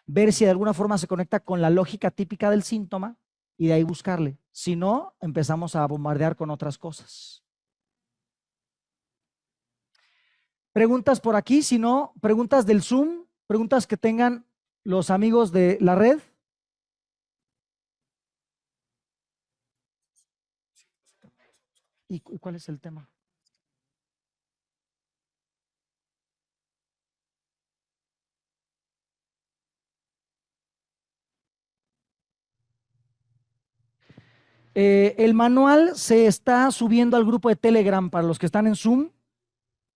ver si de alguna forma se conecta con la lógica típica del síntoma y de ahí buscarle. Si no, empezamos a bombardear con otras cosas. Preguntas por aquí, si no, preguntas del Zoom, preguntas que tengan los amigos de la red. ¿Y cuál es el tema? El manual se está subiendo al grupo de Telegram para los que están en Zoom.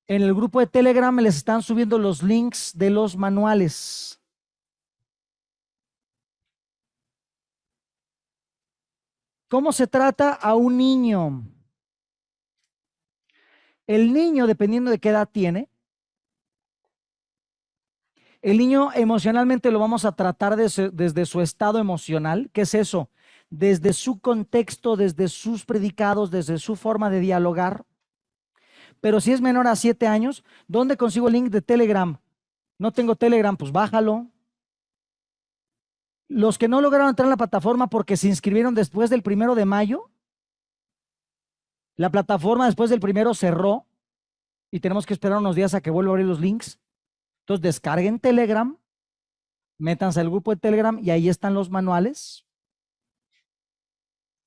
En el grupo de Telegram les están subiendo los links de los manuales. ¿Cómo se trata a un niño? El niño, dependiendo de qué edad tiene, el niño emocionalmente lo vamos a tratar desde su estado emocional. ¿Qué es eso? Desde su contexto, desde sus predicados, desde su forma de dialogar. Pero si es menor a 7 años, ¿dónde consigo el link de Telegram? No tengo Telegram, pues bájalo. Los que no lograron entrar en la plataforma porque se inscribieron después del 1 de mayo, la plataforma después del 1 cerró y tenemos que esperar unos días a que vuelva a abrir los links. Entonces descarguen Telegram, métanse al grupo de Telegram y ahí están los manuales.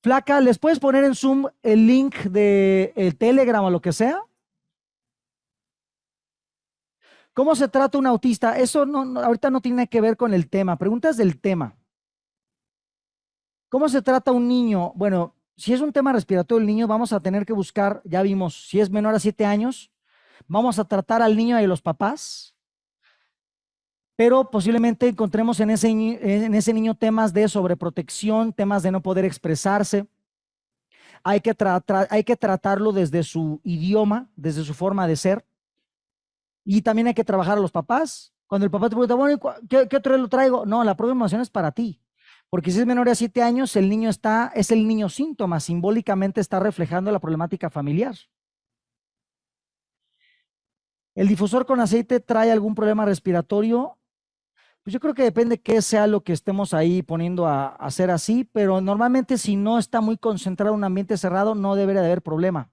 Flaca, ¿les puedes poner en Zoom el link de el Telegram o lo que sea? ¿Cómo se trata un autista? Eso ahorita no tiene que ver con el tema. Preguntas del tema. ¿Cómo se trata un niño? Bueno, si es un tema respiratorio del niño, vamos a tener que buscar, ya vimos, si es menor a 7 años, vamos a tratar al niño y a los papás, pero posiblemente encontremos en ese niño temas de sobreprotección, temas de no poder expresarse. Hay que tratarlo desde su idioma, desde su forma de ser. Y también hay que trabajar a los papás. Cuando el papá te pregunta, bueno, ¿qué otro lo traigo? No, la programación es para ti. Porque si es menor a 7 años, el niño es el niño síntoma, simbólicamente está reflejando la problemática familiar. ¿El difusor con aceite trae algún problema respiratorio? Pues yo creo que depende qué sea lo que estemos ahí poniendo a hacer así, pero normalmente si no está muy concentrado en un ambiente cerrado, no debería de haber problema.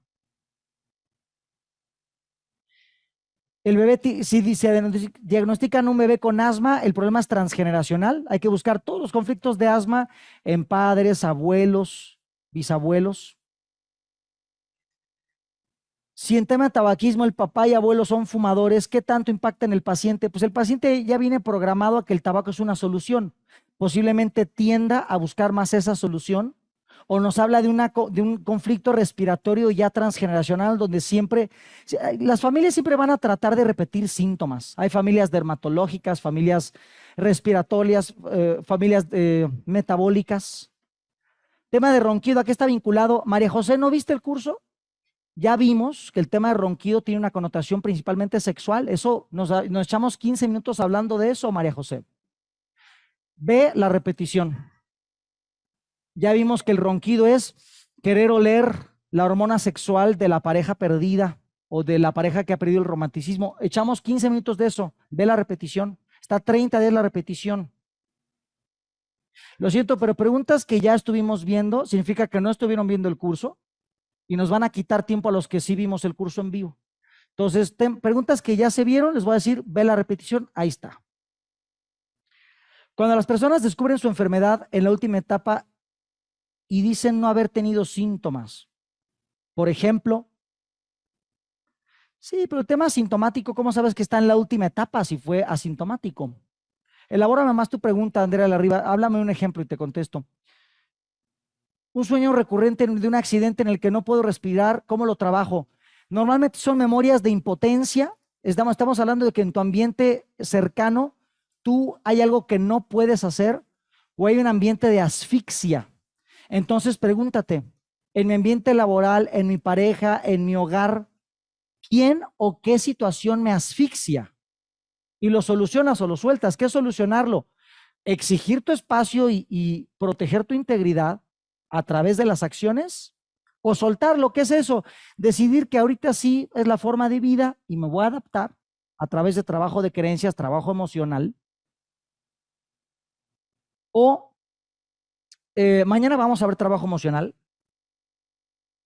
El bebé, si se diagnostican un bebé con asma, el problema es transgeneracional. Hay que buscar todos los conflictos de asma en padres, abuelos, bisabuelos. Si en tema de tabaquismo el papá y abuelo son fumadores, ¿qué tanto impacta en el paciente? Pues el paciente ya viene programado a que el tabaco es una solución. Posiblemente tienda a buscar más esa solución, o nos habla de un conflicto respiratorio ya transgeneracional donde siempre, las familias siempre van a tratar de repetir síntomas. Hay familias dermatológicas, familias respiratorias, familias metabólicas. Tema de ronquido, ¿a qué está vinculado? María José, ¿no viste el curso? Ya vimos que el tema de ronquido tiene una connotación principalmente sexual. Eso nos echamos 15 minutos hablando de eso, María José. Ve la repetición. Ya vimos que el ronquido es querer oler la hormona sexual de la pareja perdida o de la pareja que ha perdido el romanticismo. Echamos 15 minutos de eso. Ve la repetición. Está 30 días la repetición. Lo siento, pero preguntas que ya estuvimos viendo significa que no estuvieron viendo el curso y nos van a quitar tiempo a los que sí vimos el curso en vivo. Entonces, preguntas que ya se vieron, les voy a decir, ve la repetición, ahí está. Cuando las personas descubren su enfermedad en la última etapa y dicen no haber tenido síntomas, por ejemplo, sí, pero el tema asintomático, ¿cómo sabes que está en la última etapa si fue asintomático? Elabórame más tu pregunta, Andrea Larriba. Háblame un ejemplo y te contesto. Un sueño recurrente de un accidente en el que no puedo respirar, ¿cómo lo trabajo? Normalmente son memorias de impotencia. Estamos hablando de que en tu ambiente cercano tú hay algo que no puedes hacer o hay un ambiente de asfixia. Entonces pregúntate, en mi ambiente laboral, en mi pareja, en mi hogar, ¿quién o qué situación me asfixia? Y lo solucionas o lo sueltas. ¿Qué es solucionarlo? Exigir tu espacio y proteger tu integridad a través de las acciones o soltarlo. ¿Qué es eso? Decidir que ahorita sí es la forma de vida y me voy a adaptar a través de trabajo de creencias, trabajo emocional. O mañana vamos a ver trabajo emocional.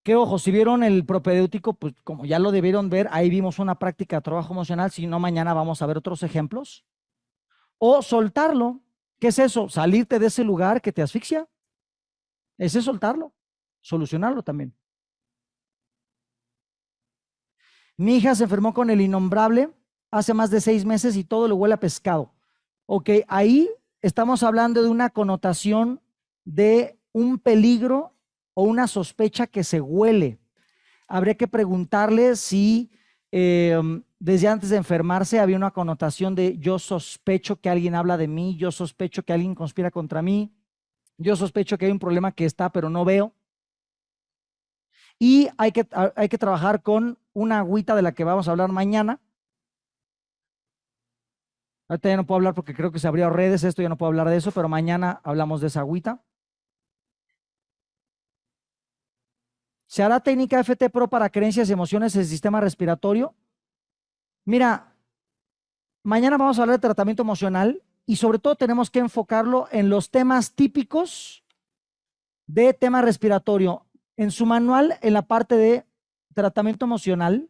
Que ojo, si vieron el propedéutico, pues como ya lo debieron ver, ahí vimos una práctica de trabajo emocional. Si no, mañana vamos a ver otros ejemplos. O soltarlo. ¿Qué es eso? Salirte de ese lugar que te asfixia. Ese es soltarlo, solucionarlo también. Mi hija se enfermó con el innombrable hace más de 6 meses y todo le huele a pescado. Ok, ahí estamos hablando de una connotación de un peligro o una sospecha que se huele. Habría que preguntarle si desde antes de enfermarse había una connotación de yo sospecho que alguien habla de mí, yo sospecho que alguien conspira contra mí, yo sospecho que hay un problema que está pero no veo. Y hay que trabajar con una agüita de la que vamos a hablar mañana. Ahorita ya no puedo hablar porque creo que se abrió redes, esto ya no puedo hablar de eso, pero mañana hablamos de esa agüita. ¿Se hará técnica FT Pro para creencias y emociones en el sistema respiratorio? Mira, mañana vamos a hablar de tratamiento emocional y sobre todo tenemos que enfocarlo en los temas típicos de tema respiratorio. En su manual, en la parte de tratamiento emocional,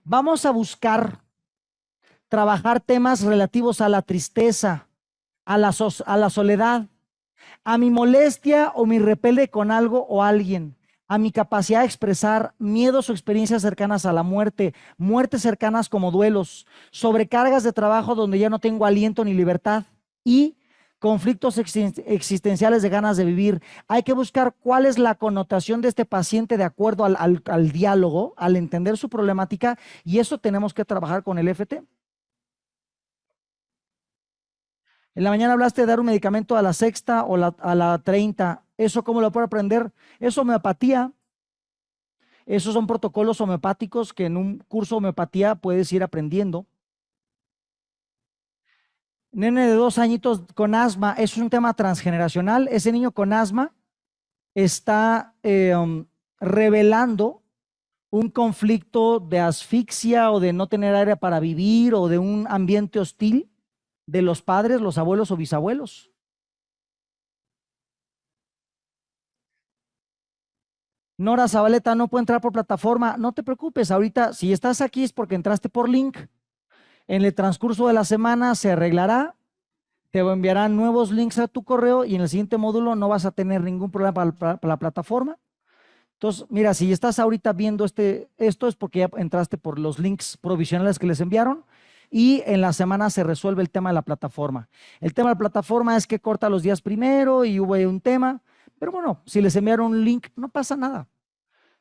vamos a buscar trabajar temas relativos a la tristeza, a la soledad, a mi molestia o mi repele con algo o alguien, a mi capacidad de expresar miedos o experiencias cercanas a la muerte, muertes cercanas como duelos, sobrecargas de trabajo donde ya no tengo aliento ni libertad y conflictos existenciales de ganas de vivir. Hay que buscar cuál es la connotación de este paciente de acuerdo al diálogo, al entender su problemática, y eso tenemos que trabajar con el FT. En la mañana hablaste de dar un medicamento a la sexta o a la 30. ¿Eso cómo lo puedo aprender? Es homeopatía. Esos son protocolos homeopáticos que en un curso de homeopatía puedes ir aprendiendo. Nene de 2 añitos con asma, es un tema transgeneracional. Ese niño con asma está revelando un conflicto de asfixia o de no tener aire para vivir o de un ambiente hostil de los padres, los abuelos o bisabuelos. Nora Zabaleta, no puede entrar por plataforma. No te preocupes, ahorita si estás aquí es porque entraste por link. En el transcurso de la semana se arreglará, te enviarán nuevos links a tu correo y en el siguiente módulo no vas a tener ningún problema para la plataforma. Entonces, mira, si estás ahorita viendo esto es porque ya entraste por los links provisionales que les enviaron y en la semana se resuelve el tema de la plataforma. El tema de la plataforma es que corta los días primero y hubo un tema, pero bueno, si les enviaron un link, no pasa nada.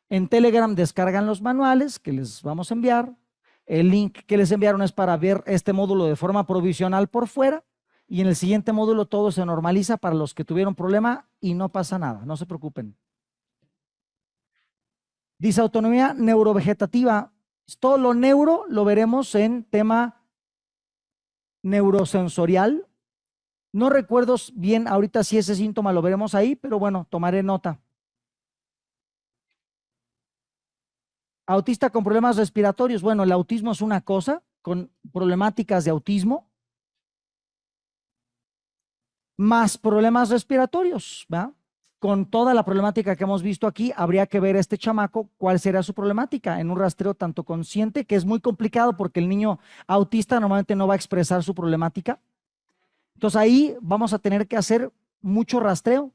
En Telegram descargan los manuales que les vamos a enviar, El link que les enviaron es para ver este módulo de forma provisional por fuera, y en el siguiente módulo todo se normaliza para los que tuvieron problema y no pasa nada, no se preocupen. Disautonomía neurovegetativa. Todo lo neuro lo veremos en tema neurosensorial. No recuerdo bien ahorita si ese síntoma lo veremos ahí, pero bueno, tomaré nota. Autista con problemas respiratorios. Bueno, el autismo es una cosa, con problemáticas de autismo, más problemas respiratorios, ¿va? Con toda la problemática que hemos visto aquí, habría que ver a este chamaco cuál será su problemática en un rastreo tanto consciente, que es muy complicado porque el niño autista normalmente no va a expresar su problemática. Entonces ahí vamos a tener que hacer mucho rastreo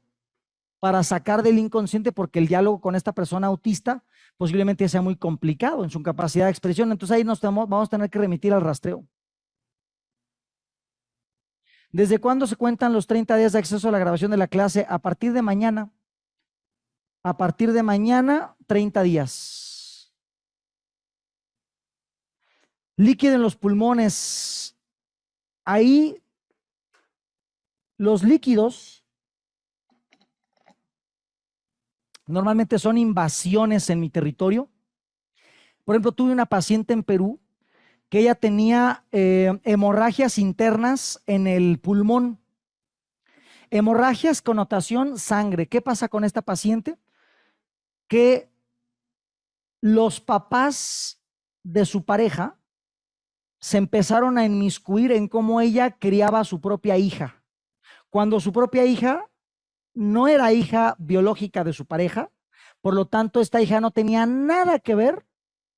para sacar del inconsciente, porque el diálogo con esta persona autista posiblemente sea muy complicado en su capacidad de expresión. Entonces ahí vamos a tener que remitir al rastreo. ¿Desde cuándo se cuentan los 30 días de acceso a la grabación de la clase? A partir de mañana. A partir de mañana, 30 días. Líquido en los pulmones. Ahí los líquidos normalmente son invasiones en mi territorio. Por ejemplo, tuve una paciente en Perú que ella tenía hemorragias internas en el pulmón. Hemorragias, connotación, sangre. ¿Qué pasa con esta paciente? Que los papás de su pareja se empezaron a inmiscuir en cómo ella criaba a su propia hija, cuando su propia hija no era hija biológica de su pareja. Por lo tanto, esta hija no tenía nada que ver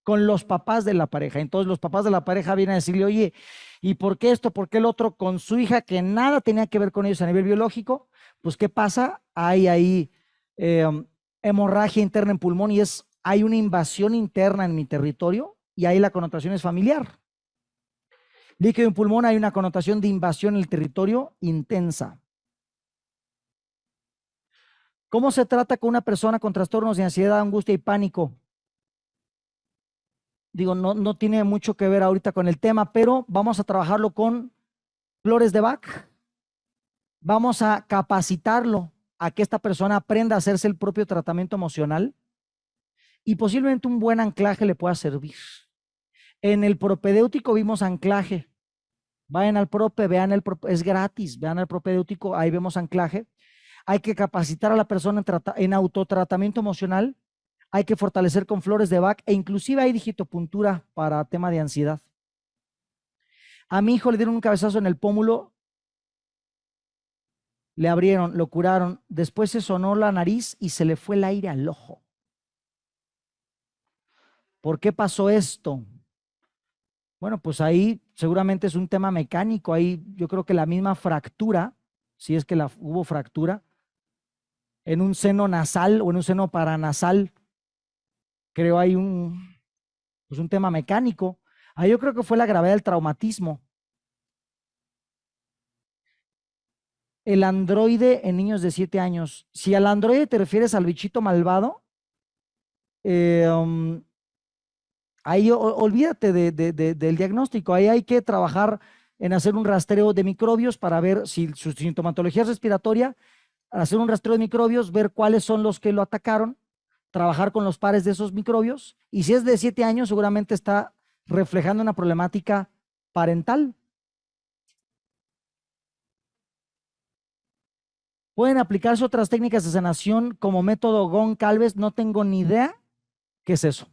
con los papás de la pareja. Entonces los papás de la pareja vienen a decirle, oye, ¿y por qué esto? ¿Por qué el otro? Con su hija, que nada tenía que ver con ellos a nivel biológico. Pues ¿qué pasa? Hay ahí hemorragia interna en pulmón, y hay una invasión interna en mi territorio, y ahí la connotación es familiar. Líquido en pulmón, hay una connotación de invasión en el territorio intensa. ¿Cómo se trata con una persona con trastornos de ansiedad, angustia y pánico? Digo, no tiene mucho que ver ahorita con el tema, pero vamos a trabajarlo con flores de Bach. Vamos a capacitarlo a que esta persona aprenda a hacerse el propio tratamiento emocional, y posiblemente un buen anclaje le pueda servir. En el propedéutico vimos anclaje. Vayan al prope, vean es gratis, vean al propedéutico, ahí vemos anclaje. Hay que capacitar a la persona en autotratamiento emocional. Hay que fortalecer con flores de Bach, e inclusive hay digitopuntura para tema de ansiedad. A mi hijo le dieron un cabezazo en el pómulo, le abrieron, lo curaron, después se sonó la nariz y se le fue el aire al ojo. ¿Por qué pasó esto? Bueno, pues ahí seguramente es un tema mecánico. Ahí yo creo que la misma fractura, si es que hubo fractura, en un seno nasal o en un seno paranasal, creo hay un tema mecánico. Ahí yo creo que fue la gravedad del traumatismo. El androide en niños de 7 años. Si al androide te refieres al bichito malvado, ahí olvídate del diagnóstico. Ahí hay que trabajar en hacer un rastreo de microbios para ver si su sintomatología es respiratoria, hacer un rastreo de microbios, ver cuáles son los que lo atacaron, trabajar con los pares de esos microbios, y si es de 7 años seguramente está reflejando una problemática parental. Pueden aplicarse otras técnicas de sanación como método Goncalves. No tengo ni idea qué es eso.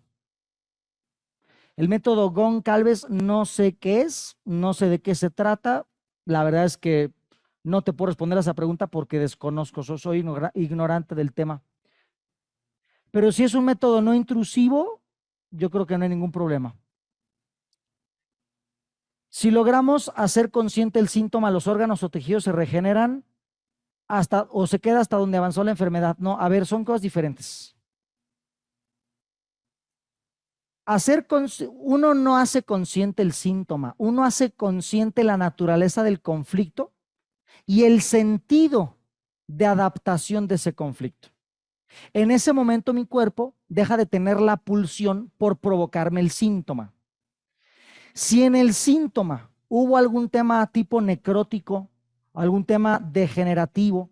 El método Goncalves no sé qué es, no sé de qué se trata. La verdad es que no te puedo responder a esa pregunta porque desconozco, soy ignorante del tema. Pero si es un método no intrusivo, yo creo que no hay ningún problema. Si logramos hacer consciente el síntoma, los órganos o tejidos se regeneran o se queda hasta donde avanzó la enfermedad. No, a ver, son cosas diferentes. Uno no hace consciente el síntoma, uno hace consciente la naturaleza del conflicto y el sentido de adaptación de ese conflicto. En ese momento mi cuerpo deja de tener la pulsión por provocarme el síntoma. Si en el síntoma hubo algún tema tipo necrótico, algún tema degenerativo,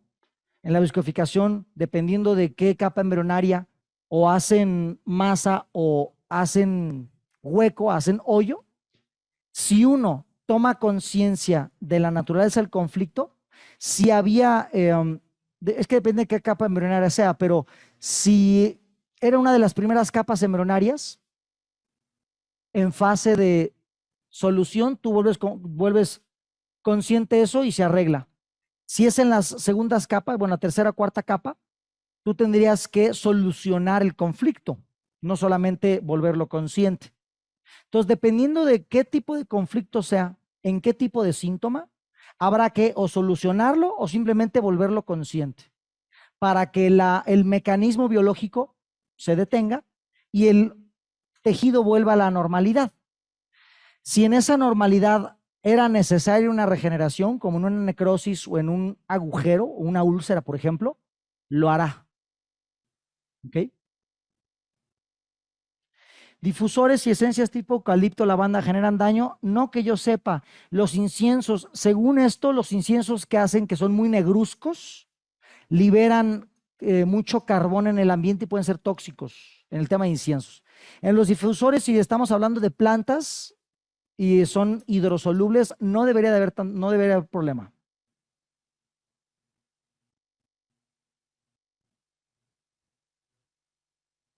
en la viscosificación, dependiendo de qué capa embrionaria, o hacen masa o hacen hueco, hacen hoyo, si uno toma conciencia de la naturaleza del conflicto, si había, es que depende de qué capa embrionaria sea, pero si era una de las primeras capas embrionarias, en fase de solución, tú vuelves consciente eso y se arregla. Si es en las segundas capas, bueno, la tercera, cuarta capa, tú tendrías que solucionar el conflicto, no solamente volverlo consciente. Entonces, dependiendo de qué tipo de conflicto sea, en qué tipo de síntoma, habrá que o solucionarlo o simplemente volverlo consciente para que el mecanismo biológico se detenga y el tejido vuelva a la normalidad. Si en esa normalidad era necesaria una regeneración, como en una necrosis o en un agujero o una úlcera, por ejemplo, lo hará. ¿Ok? Difusores y esencias tipo eucalipto, lavanda generan daño. No que yo sepa. Los inciensos, según esto, los inciensos que hacen, que son muy negruzcos, liberan mucho carbón en el ambiente y pueden ser tóxicos en el tema de inciensos. En los difusores, si estamos hablando de plantas y son hidrosolubles, no debería haber problema.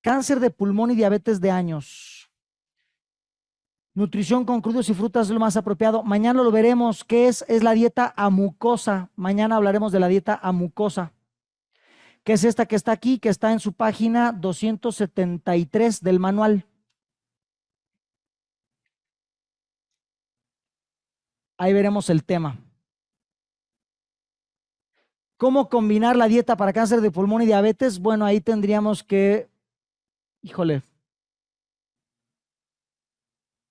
Cáncer de pulmón y diabetes de años. Nutrición con crudos y frutas es lo más apropiado. Mañana lo veremos. ¿Qué es? Es la dieta amucosa. Mañana hablaremos de la dieta amucosa, que es esta que está aquí, que está en su página 273 del manual. Ahí veremos el tema. ¿Cómo combinar la dieta para cáncer de pulmón y diabetes? Bueno, ahí tendríamos que,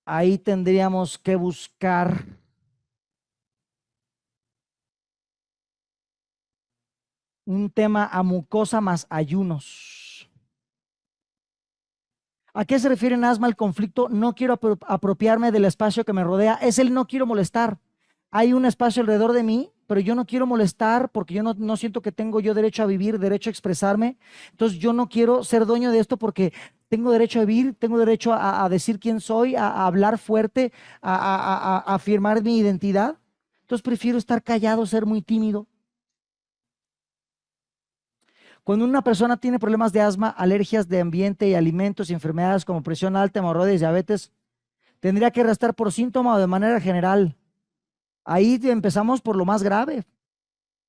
ahí tendríamos que buscar un tema a mucosa más ayunos. ¿A qué se refiere en asma el conflicto? No quiero apropiarme del espacio que me rodea. Es el no quiero molestar. Hay un espacio alrededor de mí, pero yo no quiero molestar porque yo no siento que tengo yo derecho a vivir, derecho a expresarme. Entonces yo no quiero ser dueño de esto porque tengo derecho a vivir, tengo derecho a decir quién soy, a hablar fuerte, a afirmar mi identidad. Entonces prefiero estar callado, ser muy tímido. Cuando una persona tiene problemas de asma, alergias de ambiente y alimentos y enfermedades como presión alta, hemorroides, diabetes, tendría que restar por síntoma o de manera general. Ahí empezamos por lo más grave.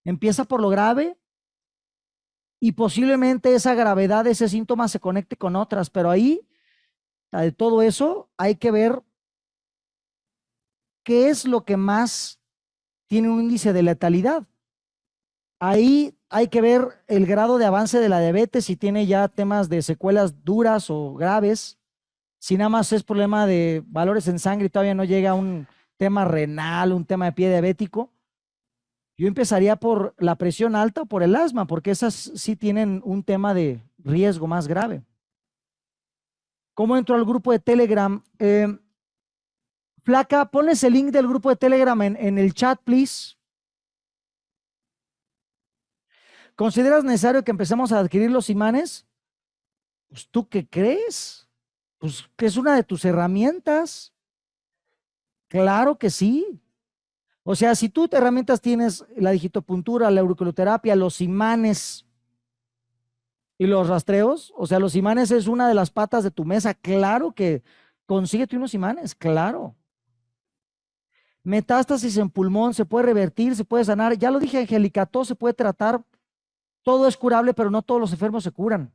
Empieza por lo grave y posiblemente esa gravedad, ese síntoma se conecte con otras, pero ahí, de todo eso, hay que ver qué es lo que más tiene un índice de letalidad. Ahí hay que ver el grado de avance de la diabetes, si tiene ya temas de secuelas duras o graves, si nada más es problema de valores en sangre y todavía no llega a un tema renal, un tema de pie diabético. Yo empezaría por la presión alta o por el asma, porque esas sí tienen un tema de riesgo más grave. ¿Cómo entro al grupo de Telegram? Flaca, ponles el link del grupo de Telegram en el chat, please. ¿Consideras necesario que empecemos a adquirir los imanes? Pues, ¿tú qué crees? Pues que es una de tus herramientas. Claro que sí. O sea, si tú herramientas tienes la digitopuntura, la auriculoterapia, los imanes y los rastreos, o sea, los imanes es una de las patas de tu mesa, claro que consíguete unos imanes, claro. Metástasis en pulmón, se puede revertir, se puede sanar. Ya lo dije, Angélica, todo se puede tratar, todo es curable, pero no todos los enfermos se curan.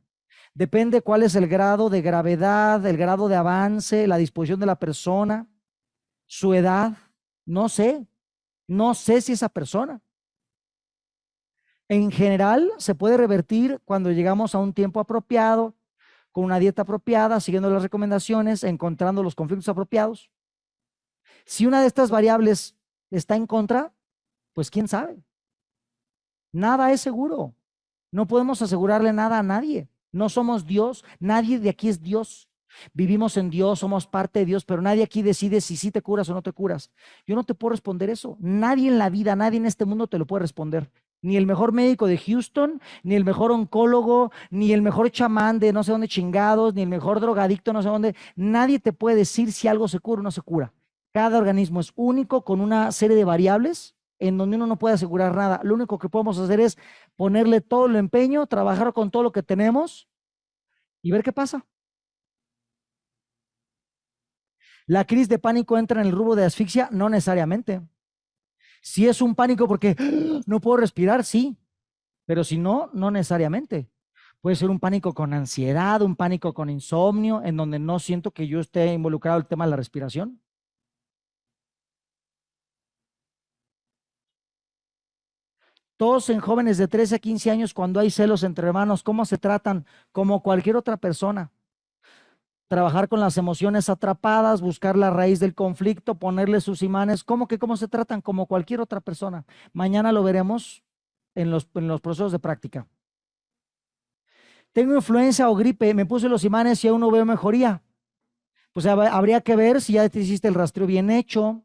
Depende cuál es el grado de gravedad, el grado de avance, la disposición de la persona, su edad, no sé si esa persona. En general, se puede revertir cuando llegamos a un tiempo apropiado, con una dieta apropiada, siguiendo las recomendaciones, encontrando los conflictos apropiados. Si una de estas variables está en contra, pues quién sabe. Nada es seguro. No podemos asegurarle nada a nadie. No somos Dios. Nadie de aquí es Dios. Vivimos en Dios, somos parte de Dios, pero nadie aquí decide si sí te curas o no te curas. Yo no te puedo responder eso. Nadie en la vida, nadie en este mundo te lo puede responder. Ni el mejor médico de Houston, ni el mejor oncólogo, ni el mejor chamán de no sé dónde chingados, ni el mejor drogadicto no sé dónde. Nadie te puede decir si algo se cura o no se cura. Cada organismo es único con una serie de variables en donde uno no puede asegurar nada. Lo único que podemos hacer es ponerle todo el empeño, trabajar con todo lo que tenemos y ver qué pasa. ¿La crisis de pánico entra en el rubro de asfixia? No necesariamente. Si es un pánico porque no puedo respirar, sí, pero si no, no necesariamente. Puede ser un pánico con ansiedad, un pánico con insomnio, en donde no siento que yo esté involucrado en el tema de la respiración. Todos en jóvenes de 13 a 15 años, cuando hay celos entre hermanos, ¿cómo se tratan? Como cualquier otra persona. Trabajar con las emociones atrapadas, buscar la raíz del conflicto, ponerle sus imanes. ¿Cómo se tratan? Como cualquier otra persona. Mañana lo veremos en los procesos de práctica. Tengo influenza o gripe, me puse los imanes y aún no veo mejoría. Pues habría que ver si ya te hiciste el rastreo bien hecho.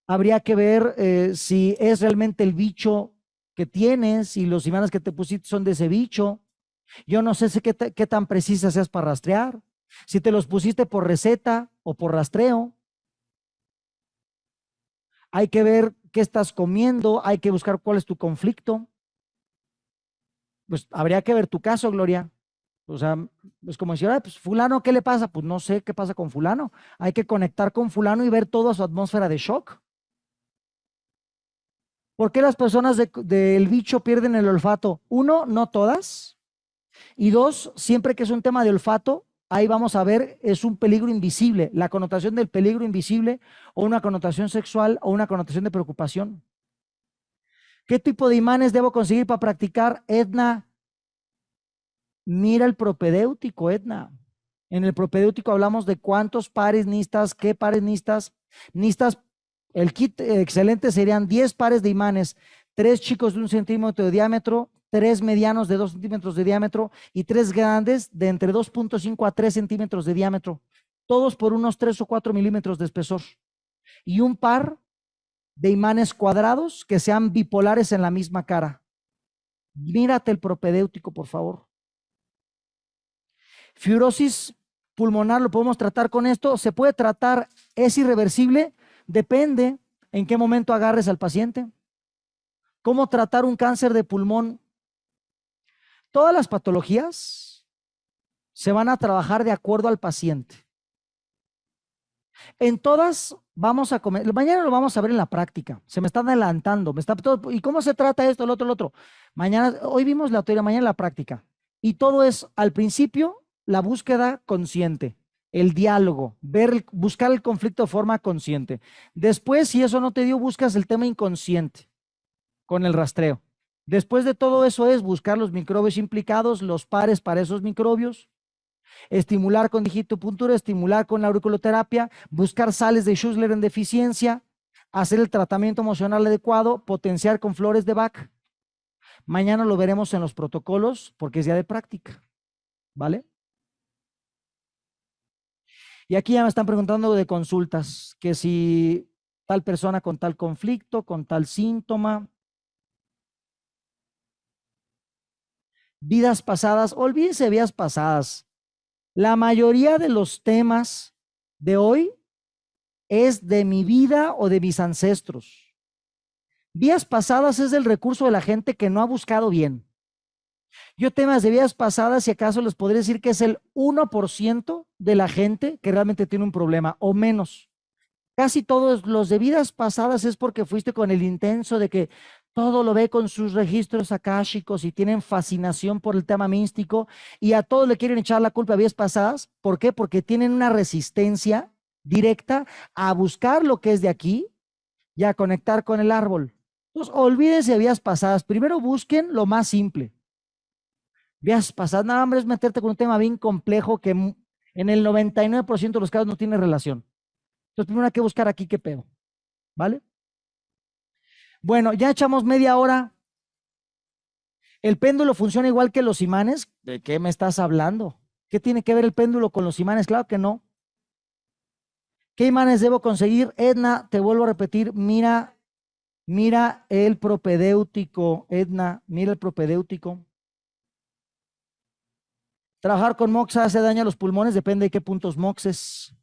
Habría que ver si es realmente el bicho que tienes y los imanes que te pusiste son de ese bicho. Yo no sé si qué tan precisa seas para rastrear. Si te los pusiste por receta o por rastreo. Hay que ver qué estás comiendo, hay que buscar cuál es tu conflicto. Pues habría que ver tu caso, Gloria. O sea, es como decir, pues fulano, ¿qué le pasa? Pues no sé qué pasa con fulano. Hay que conectar con fulano y ver toda su atmósfera de shock. ¿Por qué las personas del bicho pierden el olfato? Uno, no todas. Y dos, siempre que es un tema de olfato, ahí vamos a ver, es un peligro invisible, la connotación del peligro invisible o una connotación sexual o una connotación de preocupación. ¿Qué tipo de imanes debo conseguir para practicar? Edna, mira el propedéutico, Edna. En el propedéutico hablamos de cuántos pares necesitas, qué pares necesitas. Necesitas, el kit excelente serían 10 pares de imanes, 3 chicos de 1 centímetro de diámetro, 3 medianos de 2 centímetros de diámetro y 3 grandes de entre 2.5 a 3 centímetros de diámetro, todos por unos 3 o 4 milímetros de espesor. Y un par de imanes cuadrados que sean bipolares en la misma cara. Mírate el propedéutico, por favor. Fibrosis pulmonar, ¿lo podemos tratar con esto? ¿Se puede tratar? ¿Es irreversible? Depende en qué momento agarres al paciente. ¿Cómo tratar un cáncer de pulmón? Todas las patologías se van a trabajar de acuerdo al paciente. En todas vamos a comer, mañana lo vamos a ver en la práctica, se me están adelantando, ¿y cómo se trata esto, el otro? Mañana, hoy vimos la teoría, mañana la práctica. Y todo es, al principio, la búsqueda consciente, el diálogo, buscar el conflicto de forma consciente. Después, si eso no te dio, buscas el tema inconsciente con el rastreo. Después de todo eso es buscar los microbios implicados, los pares para esos microbios, estimular con digitopuntura, estimular con la auriculoterapia, buscar sales de Schussler en deficiencia, hacer el tratamiento emocional adecuado, potenciar con flores de Bach. Mañana lo veremos en los protocolos porque es día de práctica, ¿vale? Y aquí ya me están preguntando de consultas, que si tal persona con tal conflicto, con tal síntoma. Vidas pasadas, olvídense de vidas pasadas. La mayoría de los temas de hoy es de mi vida o de mis ancestros. Vidas pasadas es el recurso de la gente que no ha buscado bien. Yo temas de vidas pasadas, si acaso les podría decir que es el 1% de la gente que realmente tiene un problema o menos. Casi todos los de vidas pasadas es porque fuiste con el intenso de que todo lo ve con sus registros akáshicos y tienen fascinación por el tema místico y a todos le quieren echar la culpa a vidas pasadas. ¿Por qué? Porque tienen una resistencia directa a buscar lo que es de aquí y a conectar con el árbol. Entonces, olvídense de vidas pasadas. Primero busquen lo más simple. Vidas pasadas, nada más es meterte con un tema bien complejo que en el 99% de los casos no tiene relación. Entonces, primero hay que buscar aquí qué pedo, ¿vale? Bueno, ya echamos media hora. El péndulo funciona igual que los imanes. ¿De qué me estás hablando? ¿Qué tiene que ver el péndulo con los imanes? Claro que no. ¿Qué imanes debo conseguir? Edna, te vuelvo a repetir, mira el propedéutico, Edna, mira el propedéutico. Trabajar con moxa hace daño a los pulmones, depende de qué puntos moxes.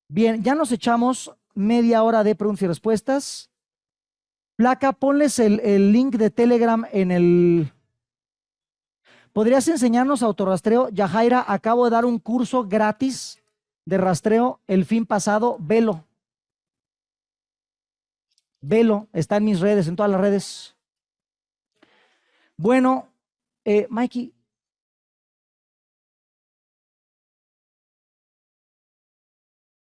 Bien, ya nos echamos media hora de preguntas y respuestas. Placa, ponles el link de Telegram en el... ¿Podrías enseñarnos autorrastreo? Yajaira, acabo de dar un curso gratis de rastreo el fin pasado. Velo. Velo, está en mis redes, en todas las redes. Bueno, Mikey,